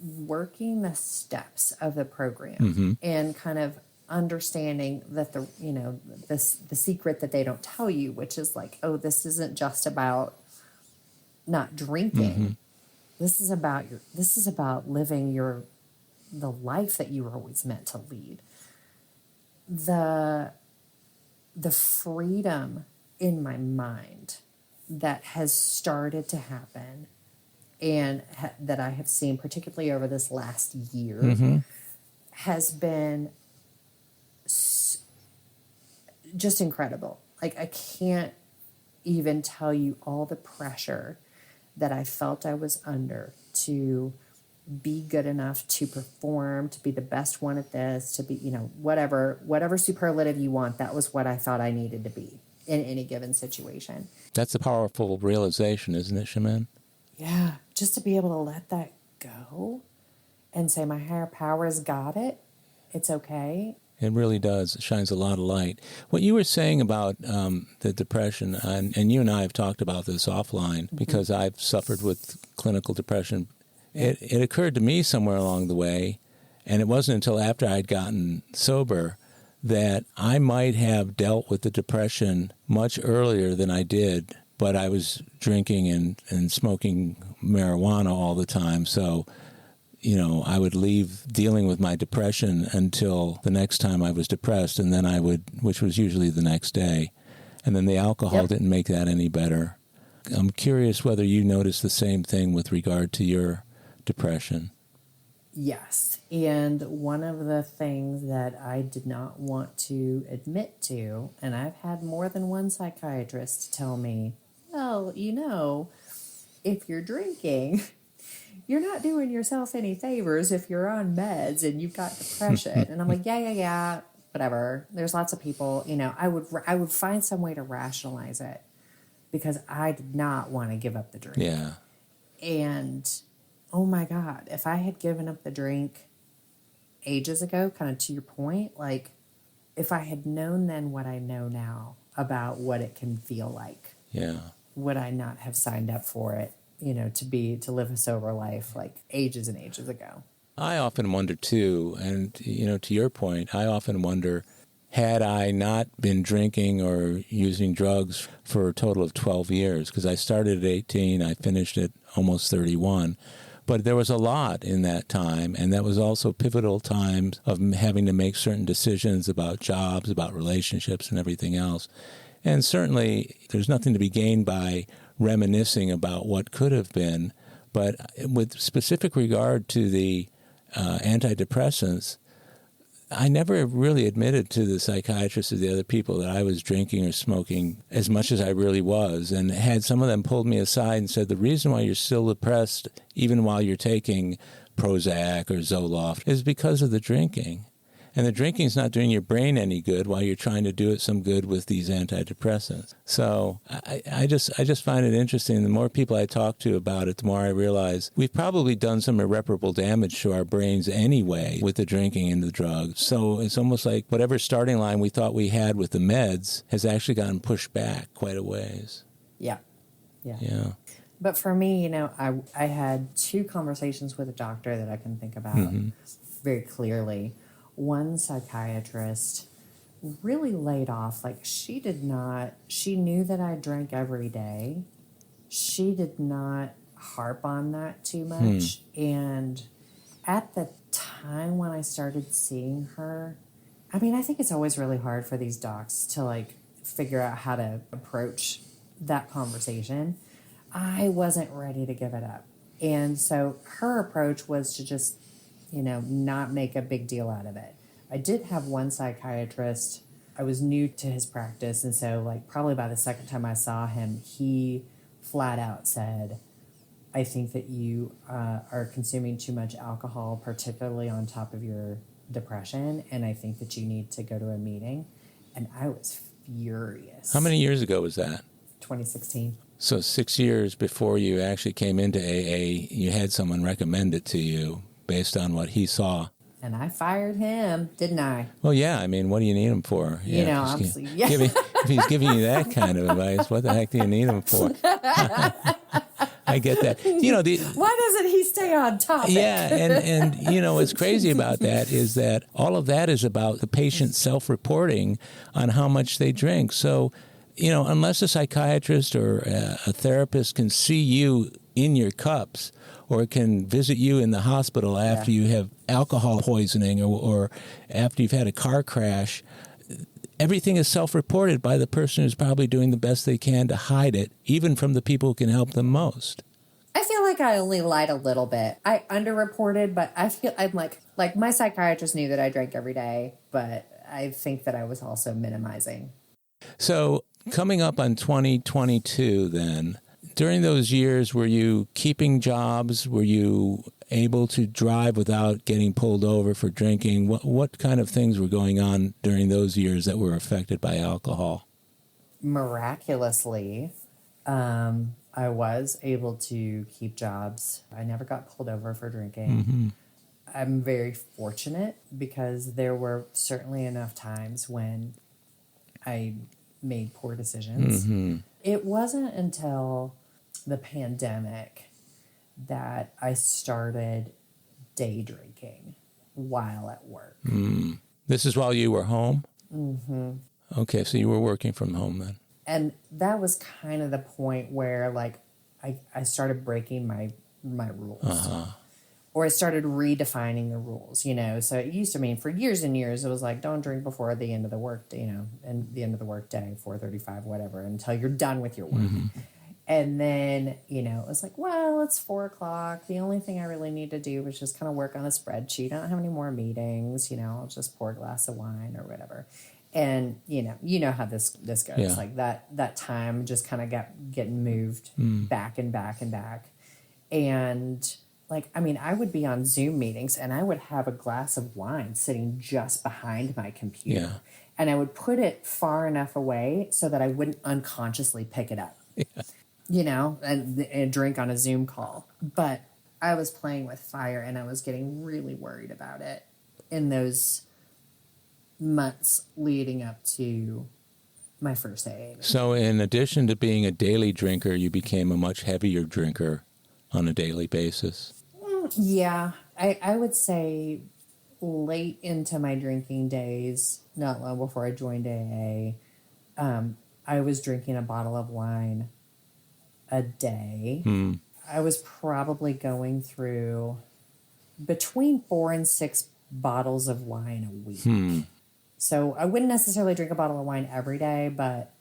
working the steps of the program and kind of understanding that the secret that they don't tell you, which is like, oh, this isn't just about not drinking. This is about living the life that you were always meant to lead. The freedom in my mind that has started to happen and that I have seen particularly over this last year has been just incredible. Like I can't even tell you all the pressure that I felt I was under to be good enough to perform, to be the best one at this, to be, whatever superlative you want. That was what I thought I needed to be in any given situation. That's a powerful realization, isn't it, Chimene? Yeah. Just to be able to let that go and say, my higher power's got it. It's okay. It really does. It shines a lot of light. What you were saying about the depression, and you and I have talked about this offline because I've suffered with clinical depression. It occurred to me somewhere along the way, and it wasn't until after I'd gotten sober that I might have dealt with the depression much earlier than I did, but I was drinking and smoking marijuana all the time, so I would leave dealing with my depression until the next time I was depressed, and then which was usually the next day. And then the alcohol didn't make that any better. I'm curious whether you noticed the same thing with regard to your depression. Yes. And one of the things that I did not want to admit to, and I've had more than one psychiatrist tell me, well, if you're drinking, you're not doing yourself any favors if you're on meds and you've got depression. And I'm like, yeah, whatever. There's lots of people, I would find some way to rationalize it because I did not want to give up the drink. Yeah. And oh my God, if I had given up the drink ages ago, kind of to your point, like if I had known then what I know now about what it can feel like, would I not have signed up for it? To live a sober life like ages and ages ago. I often wonder too, and to your point, I often wonder, had I not been drinking or using drugs for a total of 12 years, because I started at 18, I finished at almost 31, but there was a lot in that time, and that was also pivotal times of having to make certain decisions about jobs, about relationships, and everything else. And certainly there's nothing to be gained by reminiscing about what could have been, but with specific regard to the antidepressants, I never really admitted to the psychiatrist or the other people that I was drinking or smoking as much as I really was, and had some of them pulled me aside and said, the reason why you're still depressed, even while you're taking Prozac or Zoloft, is because of the drinking. And the drinking's not doing your brain any good while you're trying to do it some good with these antidepressants. So I just find it interesting. The more people I talk to about it, the more I realize we've probably done some irreparable damage to our brains anyway with the drinking and the drugs. So it's almost like whatever starting line we thought we had with the meds has actually gotten pushed back quite a ways. Yeah. Yeah. But for me, I had 2 conversations with a doctor that I can think about very clearly. One psychiatrist really laid off, like she knew that I drank every day. She did not harp on that too much. And at the time when I started seeing her, I think it's always really hard for these docs to like figure out how to approach that conversation. I wasn't ready to give it up. And so her approach was to just, not make a big deal out of it. I did have one psychiatrist. I was new to his practice. And so, like, probably by the second time I saw him, he flat out said, I think that you are consuming too much alcohol, particularly on top of your depression. And I think that you need to go to a meeting. And I was furious. How many years ago was that? 2016. So 6 years before you actually came into AA, you had someone recommend it to you based on what he saw. And I fired him, didn't I? Well, yeah. I mean, what do you need him for? Obviously, yeah. If he's giving you that kind of advice, what the heck do you need him for? I get that. Why doesn't he stay on topic? Yeah, and what's crazy about that is that all of that is about the patient self-reporting on how much they drink. So, unless a psychiatrist or a therapist can see you in your cups or can visit you in the hospital after you have alcohol poisoning or after you've had a car crash, everything is self-reported by the person who's probably doing the best they can to hide it, even from the people who can help them most. I feel like I only lied a little bit. I underreported, but I'm like my psychiatrist knew that I drank every day, but I think that I was also minimizing. So coming up on 2022 then, during those years, were you keeping jobs? Were you able to drive without getting pulled over for drinking? What kind of things were going on during those years that were affected by alcohol? Miraculously, I was able to keep jobs. I never got pulled over for drinking. Mm-hmm. I'm very fortunate because there were certainly enough times when I made poor decisions. Mm-hmm. It wasn't until the pandemic that I started day drinking while at work. Mm. This is while you were home? Mm-hmm. Okay, so you were working from home then. And that was kind of the point where, like, I started breaking my rules. Uh-huh. Or I started redefining the rules, So it used to mean for years and years, it was like, don't drink before the end of the work, and the end of the work day, 4:35, whatever, until you're done with your work. Mm-hmm. And then, it was like, well, it's 4:00. The only thing I really need to do is just kind of work on a spreadsheet. I don't have any more meetings, I'll just pour a glass of wine or whatever. And, you know how this goes. Yeah. Like that time just kind of getting moved back and back and back. And I would be on Zoom meetings and I would have a glass of wine sitting just behind my computer. Yeah. And I would put it far enough away so that I wouldn't unconsciously pick it up, and drink on a Zoom call. But I was playing with fire and I was getting really worried about it in those months leading up to my first AA meeting. So in addition to being a daily drinker, you became a much heavier drinker on a daily basis. Yeah, I would say late into my drinking days, not long before I joined AA, I was drinking a bottle of wine a day. I was probably going through between 4 and 6 bottles of wine a week. So I wouldn't necessarily drink a bottle of wine every day, but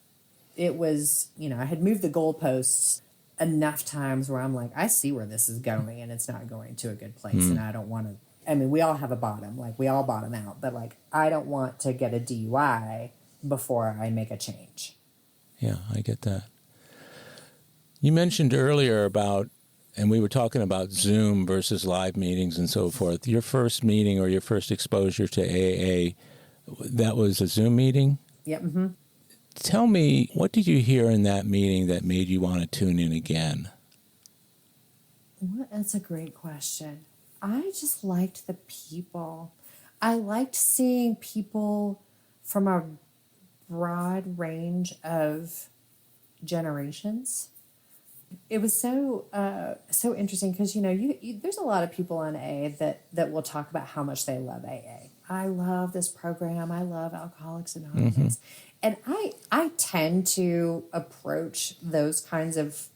it was, I had moved the goalposts enough times where I'm like, I see where this is going and it's not going to a good place. And I don't want to, we all have a bottom, like we all bottom out, but like, I don't want to get a DUI before I make a change. Yeah, I get that. You mentioned earlier about, and we were talking about Zoom versus live meetings and so forth. Your first meeting or your first exposure to AA, that was a Zoom meeting? Yep. Mm-hmm. Tell me, what did you hear in that meeting that made you want to tune in again? That's a great question. I just liked the people. I liked seeing people from a broad range of generations. It was so interesting because, there's a lot of people on AA that will talk about how much they love AA. I love this program. I love Alcoholics Anonymous. Mm-hmm. And I tend to approach those kinds of,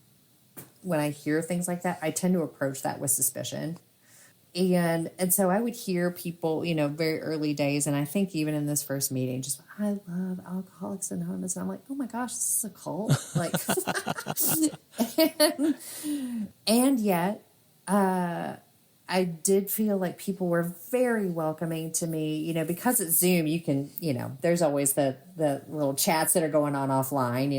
when I hear things like that, I tend to approach that with suspicion. And so I would hear people, very early days, and I think even in this first meeting, just, I love Alcoholics Anonymous. And I'm like, oh my gosh, this is a cult. Like, and yet I did feel like people were very welcoming to me, because it's Zoom, you can, there's always the little chats that are going on offline,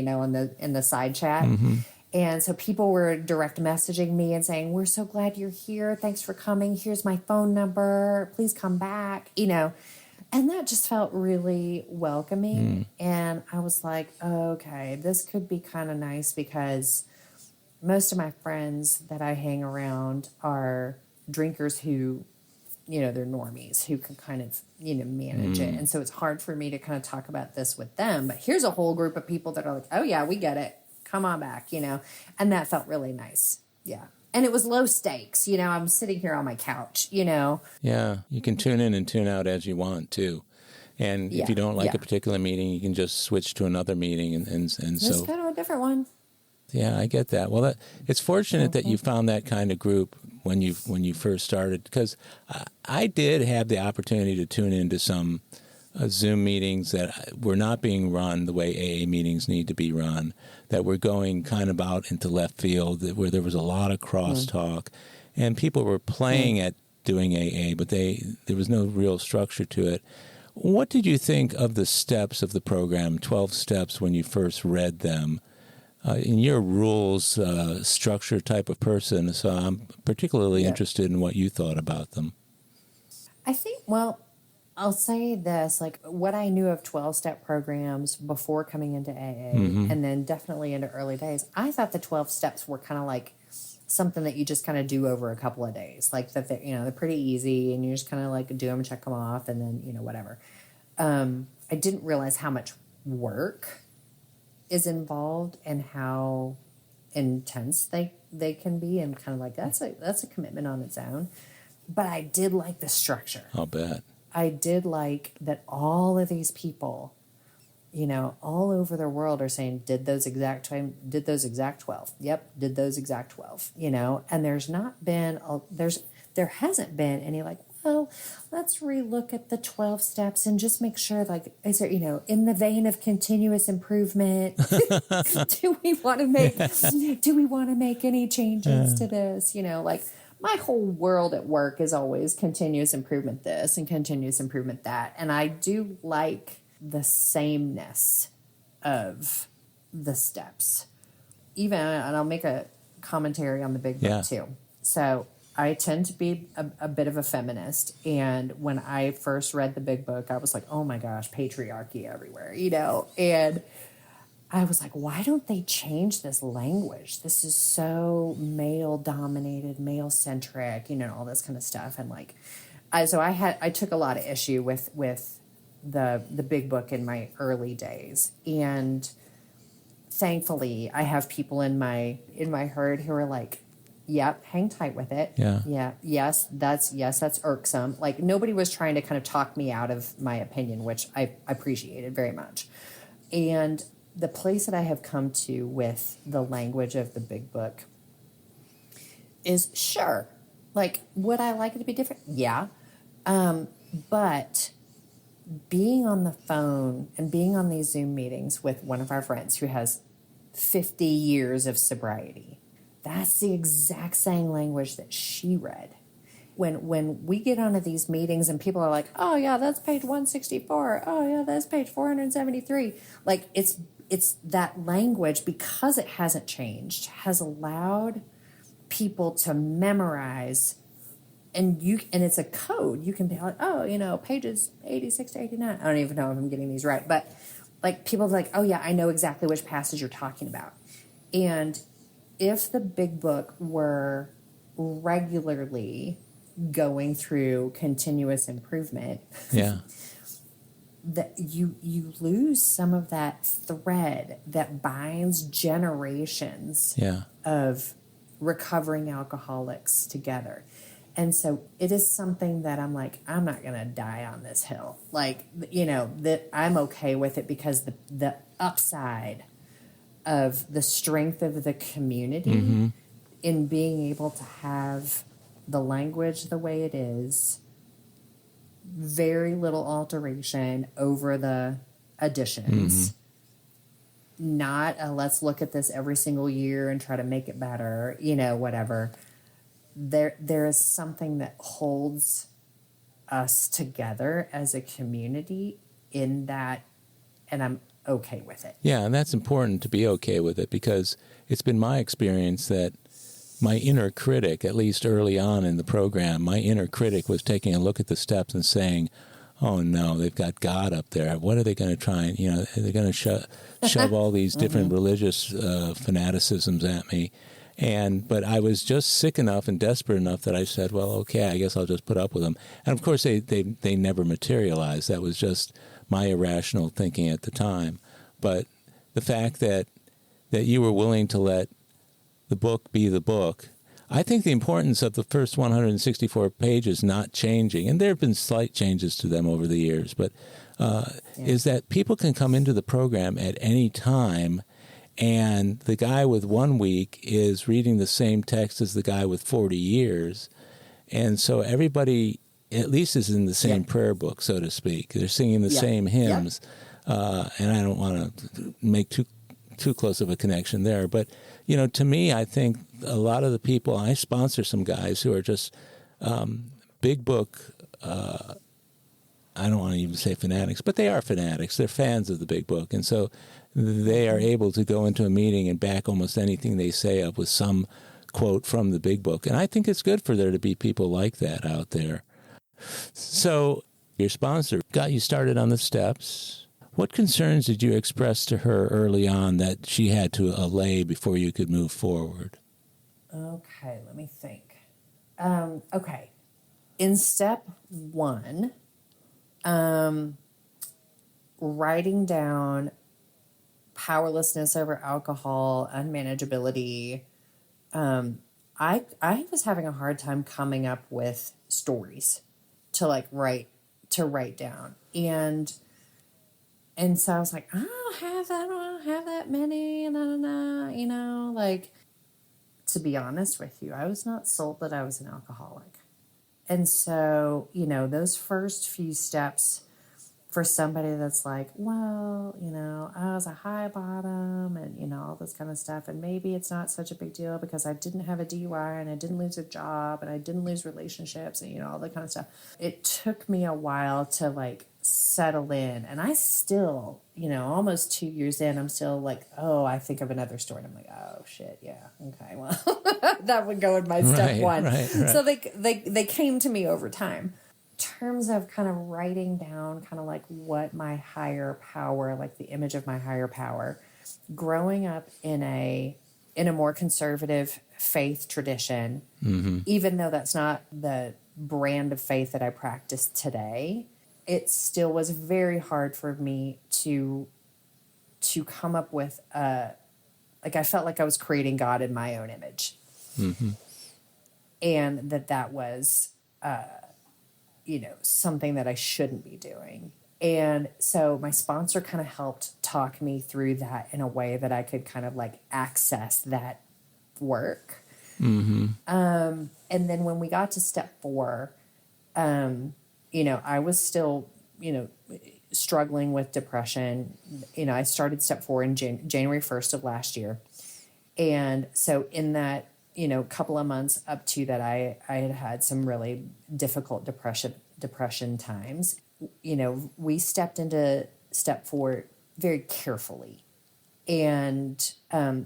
in the side chat. Mm-hmm. And so people were direct messaging me and saying, we're so glad you're here. Thanks for coming. Here's my phone number. Please come back, and that just felt really welcoming. And I was like, okay, this could be kind of nice, because most of my friends that I hang around are drinkers who, they're normies who can kind of, manage it. And so it's hard for me to kind of talk about this with them. But here's a whole group of people that are like, oh yeah, we get it. Come on back, and that felt really nice. Yeah. And it was low stakes, I'm sitting here on my couch, Yeah. You can tune in and tune out as you want too. And if you don't like a particular meeting, you can just switch to another meeting. And just so go to a different one. Yeah, I get that. Well, it's fortunate that you found that kind of group when you first started, because I did have the opportunity to tune into some Zoom meetings that were not being run the way AA meetings need to be run, that were going kind of out into left field, where there was a lot of crosstalk, and people were playing at doing AA, but there was no real structure to it. What did you think of the steps of the program, 12 steps, when you first read them? In your rules structure type of person, so I'm particularly interested in what you thought about them. I think, well, I'll say this, like what I knew of 12-step programs before coming into AA and then definitely into early days, I thought the 12 steps were kind of like something that you just kind of do over a couple of days. Like that, they're pretty easy and you just kind of like do them, check them off, and then, whatever. I didn't realize how much work is involved and how intense they can be, and kind of like that's a commitment on its own. But I did like the structure. I'll bet. I did like that all of these people, all over the world are saying, did those exact 12. Yep, did those exact 12, and there hasn't been any like, well, let's relook at the 12 steps and just make sure, like, is there, in the vein of continuous improvement, do we want to make any changes to this? Like my whole world at work is always continuous improvement this and continuous improvement that. And I do like the sameness of the steps. And I'll make a commentary on the big book too. So I tend to be a bit of a feminist. And when I first read the big book, I was like, oh my gosh, patriarchy everywhere, and I was like, why don't they change this language? This is so male dominated, male centric, all this kind of stuff. And like, I took a lot of issue with the big book in my early days. And thankfully I have people in my herd who are like, yep, hang tight with it. Yeah. Yes, that's irksome. Like nobody was trying to kind of talk me out of my opinion, which I appreciated very much. And the place that I have come to with the language of the big book is, sure, like, would I like it to be different? Yeah. But being on the phone and being on these Zoom meetings with one of our friends who has 50 years of sobriety, that's the exact same language that she read. When we get onto these meetings and people are like, oh yeah, that's page 164. Oh yeah, that's page 473. Like it's that language, because it hasn't changed, has allowed people to memorize, and it's a code. You can be like, oh, pages 86 to 89. I don't even know if I'm getting these right, but like people are like, oh yeah, I know exactly which passage you're talking about. And if the big book were regularly going through continuous improvement, that you lose some of that thread that binds generations of recovering alcoholics together. And so it is something that I'm like, I'm not going to die on this hill. Like, that I'm okay with it, because the upside of the strength of the community in being able to have the language the way it is, very little alteration over the additions, not let's look at this every single year and try to make it better, whatever. there is something that holds us together as a community in that, and I'm okay with it. Yeah, and that's important to be okay with it, because it's been my experience that my inner critic, at least early on in the program, my inner critic was taking a look at the steps and saying, oh no, they've got God up there. What are they going to try and, they're going to shove all these different religious fanaticisms at me. But I was just sick enough and desperate enough that I said, well, okay, I guess I'll just put up with them. And of course, they never materialized. That was just my irrational thinking at the time. But the fact that you were willing to let the book be the book, I think the importance of the first 164 pages not changing, and there have been slight changes to them over the years, but is that people can come into the program at any time, and the guy with 1 week is reading the same text as the guy with 40 years. And so everybody at least is in the same prayer book, so to speak. They're singing the same hymns. And I don't want to make too close of a connection there. But, to me, I think a lot of the people, I sponsor some guys who are just big book, I don't want to even say fanatics, but they are fanatics. They're fans of the big book. And so they are able to go into a meeting and back almost anything they say up with some quote from the big book. And I think it's good for there to be people like that out there. So your sponsor got you started on the steps. What concerns did you express to her early on that she had to allay before you could move forward? Okay, let me think. Okay. In step 1, writing down powerlessness over alcohol, unmanageability. I was having a hard time coming up with stories to write down. And so I was like, I don't have that many, to be honest with you, I was not sold that I was an alcoholic. And so, those first few steps for somebody that's like, well, I was a high bottom and, all this kind of stuff. And maybe it's not such a big deal because I didn't have a DUI and I didn't lose a job and I didn't lose relationships and, all that kind of stuff. It took me a while to settle in. And I still, almost 2 years in, I'm still like, oh, I think of another story. And I'm like, oh shit. Yeah. Okay. Well, that would go in my step 1. Right. So they came to me over time. Terms of kind of writing down kind of what my higher power, the image of my higher power, growing up in a more conservative faith tradition, even though that's not the brand of faith that I practice today, it still was very hard for me to come up with I felt like I was creating God in my own image. And that was something that I shouldn't be doing. And so my sponsor kind of helped talk me through that in a way that I could kind of access that work. And then when we got to step 4, I was still, struggling with depression. I started step 4 in January 1st of last year. And so in that, couple of months up to that, I had some really difficult depression times. We stepped into step 4 very carefully. And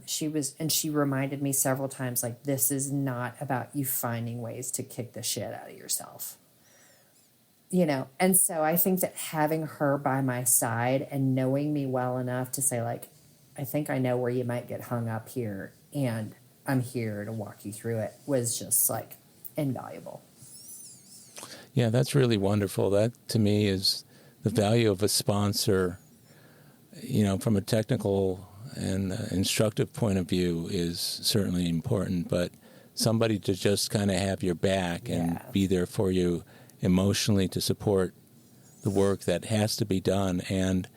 she reminded me several times, this is not about you finding ways to kick the shit out of yourself. And so I think that having her by my side and knowing me well enough to say, I think I know where you might get hung up here, and I'm here to walk you through it, was just invaluable. Yeah, that's really wonderful. That to me is the value of a sponsor, from a technical and instructive point of view is certainly important, but somebody to just kind of have your back and be there for you emotionally to support the work that has to be done. And,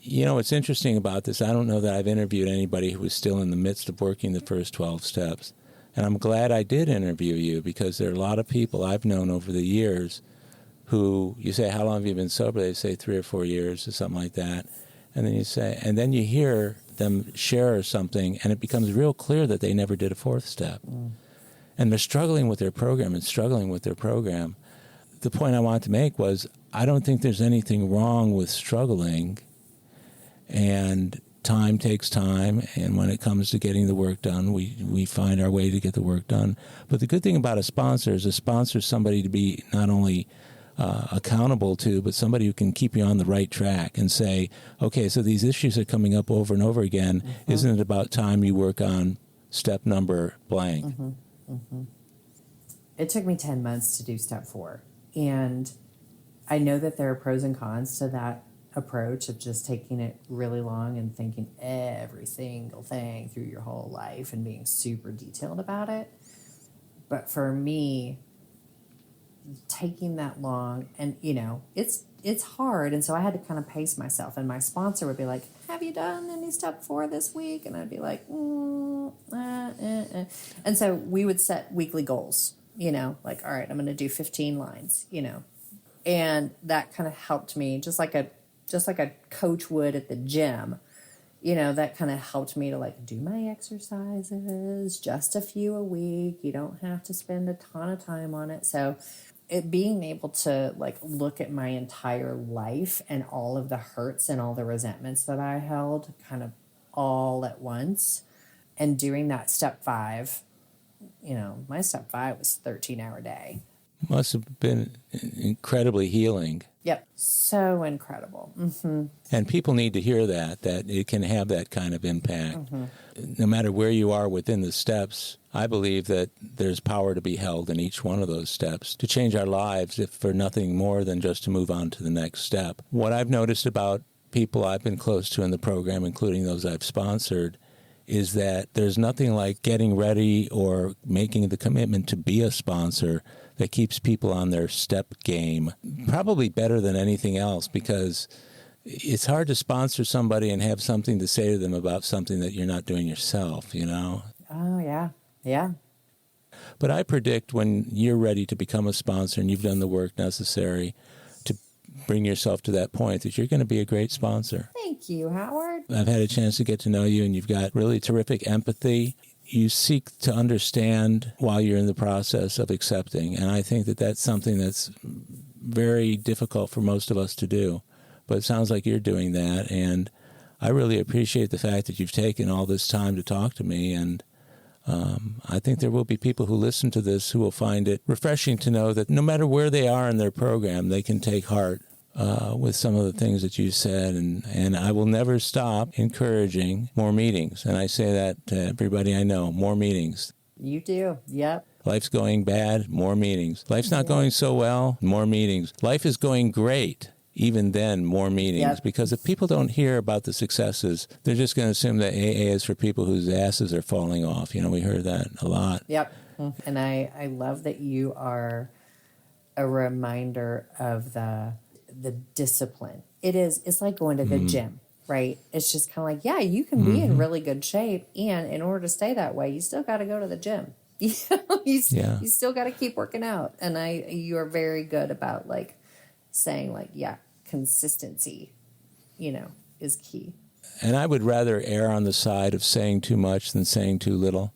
what's interesting about this, I don't know that I've interviewed anybody who was still in the midst of working the first 12 steps. And I'm glad I did interview you, because there are a lot of people I've known over the years who you say, how long have you been sober? They say 3 or 4 years or something like that. And then you hear them share something and it becomes real clear that they never did a 4th step. And and they're struggling with their program and struggling with their program. The point I wanted to make was, I don't think there's anything wrong with struggling, and time takes time, and when it comes to getting the work done, we find our way to get the work done. But the good thing about a sponsor is somebody to be not only accountable to, but somebody who can keep you on the right track and say, okay, so these issues are coming up over and over again. Mm-hmm. Isn't it about time you work on step number blank? Mm-hmm. Mm-hmm. It took me 10 months to do step 4. And I know that there are pros and cons to that approach of just taking it really long and thinking every single thing through your whole life and being super detailed about it. But for me, taking that long, and it's hard, and so I had to kind of pace myself, and my sponsor would be like, have you done any step 4 this week? And I'd be like, and so we would set weekly goals, like, all right, I'm going to do 15 lines, and that kind of helped me, just like a coach would at the gym. That kind of helped me to like do my exercises, just a few a week. You don't have to spend a ton of time on it. So being able to like look at my entire life and all of the hurts and all the resentments that I held kind of all at once, and doing that step 5, my step 5 was 13-hour day. Must have been incredibly healing. Yep. So incredible. Mm-hmm. And people need to hear that it can have that kind of impact. Mm-hmm. No matter where you are within the steps, I believe that there's power to be held in each one of those steps to change our lives, if for nothing more than just to move on to the next step. What I've noticed about people I've been close to in the program, including those I've sponsored, is that there's nothing like getting ready or making the commitment to be a sponsor that keeps people on their step game, probably better than anything else, because it's hard to sponsor somebody and have something to say to them about something that you're not doing yourself, Oh, yeah. Yeah. But I predict when you're ready to become a sponsor and you've done the work necessary to bring yourself to that point, that you're going to be a great sponsor. Thank you, Howard. I've had a chance to get to know you, and you've got really terrific empathy. You seek to understand while you're in the process of accepting, and I think that that's something that's very difficult for most of us to do. But it sounds like you're doing that, and I really appreciate the fact that you've taken all this time to talk to me, and I think there will be people who listen to this who will find it refreshing to know that no matter where they are in their program, they can take heart with some of the things that you said, and I will never stop encouraging more meetings. And I say that to everybody I know, more meetings. You do, yep. Life's going bad, more meetings. Life's not going so well, more meetings. Life is going great, even then, more meetings. Yep. Because if people don't hear about the successes, they're just going to assume that AA is for people whose asses are falling off. We heard that a lot. Yep. And I love that you are a reminder of the discipline. It's like going to the gym, right? It's just kind of like, yeah, you can be in really good shape, and in order to stay that way, you still got to go to the gym. You still got to keep working out. And you are very good about like saying like, yeah, consistency, is key. And I would rather err on the side of saying too much than saying too little.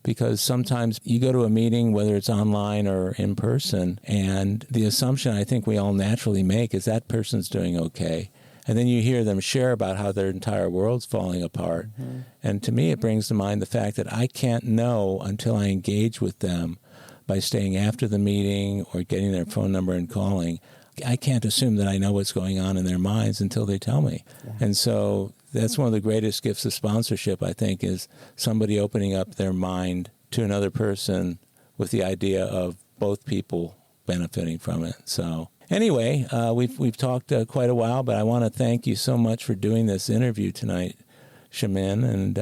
Because sometimes you go to a meeting, whether it's online or in person, and the assumption I think we all naturally make is that person's doing okay. And then you hear them share about how their entire world's falling apart. Mm-hmm. And to me, it brings to mind the fact that I can't know until I engage with them by staying after the meeting or getting their phone number and calling. I can't assume that I know what's going on in their minds until they tell me. Yeah. And so that's one of the greatest gifts of sponsorship, I think, is somebody opening up their mind to another person with the idea of both people benefiting from it. So anyway, we've talked quite a while, but I want to thank you so much for doing this interview tonight, Chimene, and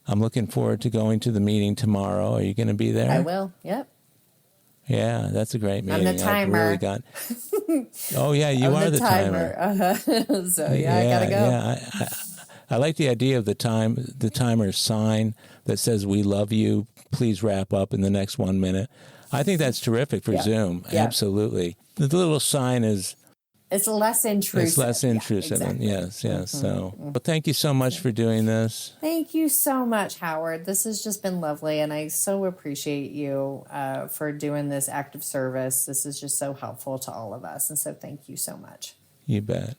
I'm looking forward to going to the meeting tomorrow. Are you going to be there? I will, yep. Yeah, that's a great meeting. I'm the timer. Oh, yeah, you are the timer. Uh-huh. So, I got to go. Yeah, I like the idea of the timer sign that says, "We love you. Please wrap up in the next 1 minute." I think that's terrific for Zoom. Yeah. Absolutely. The little sign is It's less intrusive. It's less intrusive. Yeah, exactly. Yes. So, but thank you so much for doing this. Thank you so much, Howard. This has just been lovely, and I so appreciate you for doing this act of service. This is just so helpful to all of us, and so thank you so much. You bet.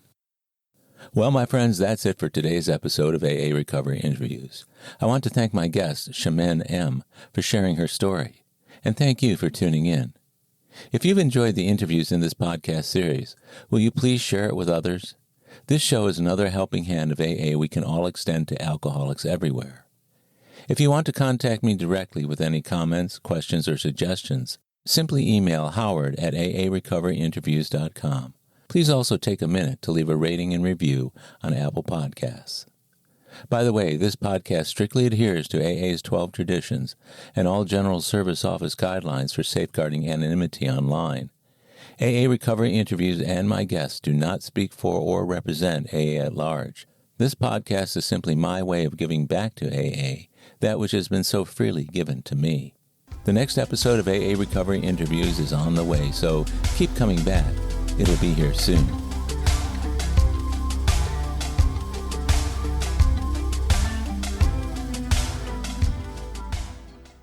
Well, my friends, that's it for today's episode of AA Recovery Interviews. I want to thank my guest, Chimene M, for sharing her story, and thank you for tuning in. If you've enjoyed the interviews in this podcast series, will you please share it with others? This show is another helping hand of AA we can all extend to alcoholics everywhere. If you want to contact me directly with any comments, questions, or suggestions, simply email howard@aarecoveryinterviews.com. Please also take a minute to leave a rating and review on Apple Podcasts. By the way, this podcast strictly adheres to AA's 12 traditions and all General Service Office guidelines for safeguarding anonymity online. AA Recovery Interviews and my guests do not speak for or represent AA at large. This podcast is simply my way of giving back to AA that which has been so freely given to me. The next episode of AA Recovery Interviews is on the way, so keep coming back. It'll be here soon.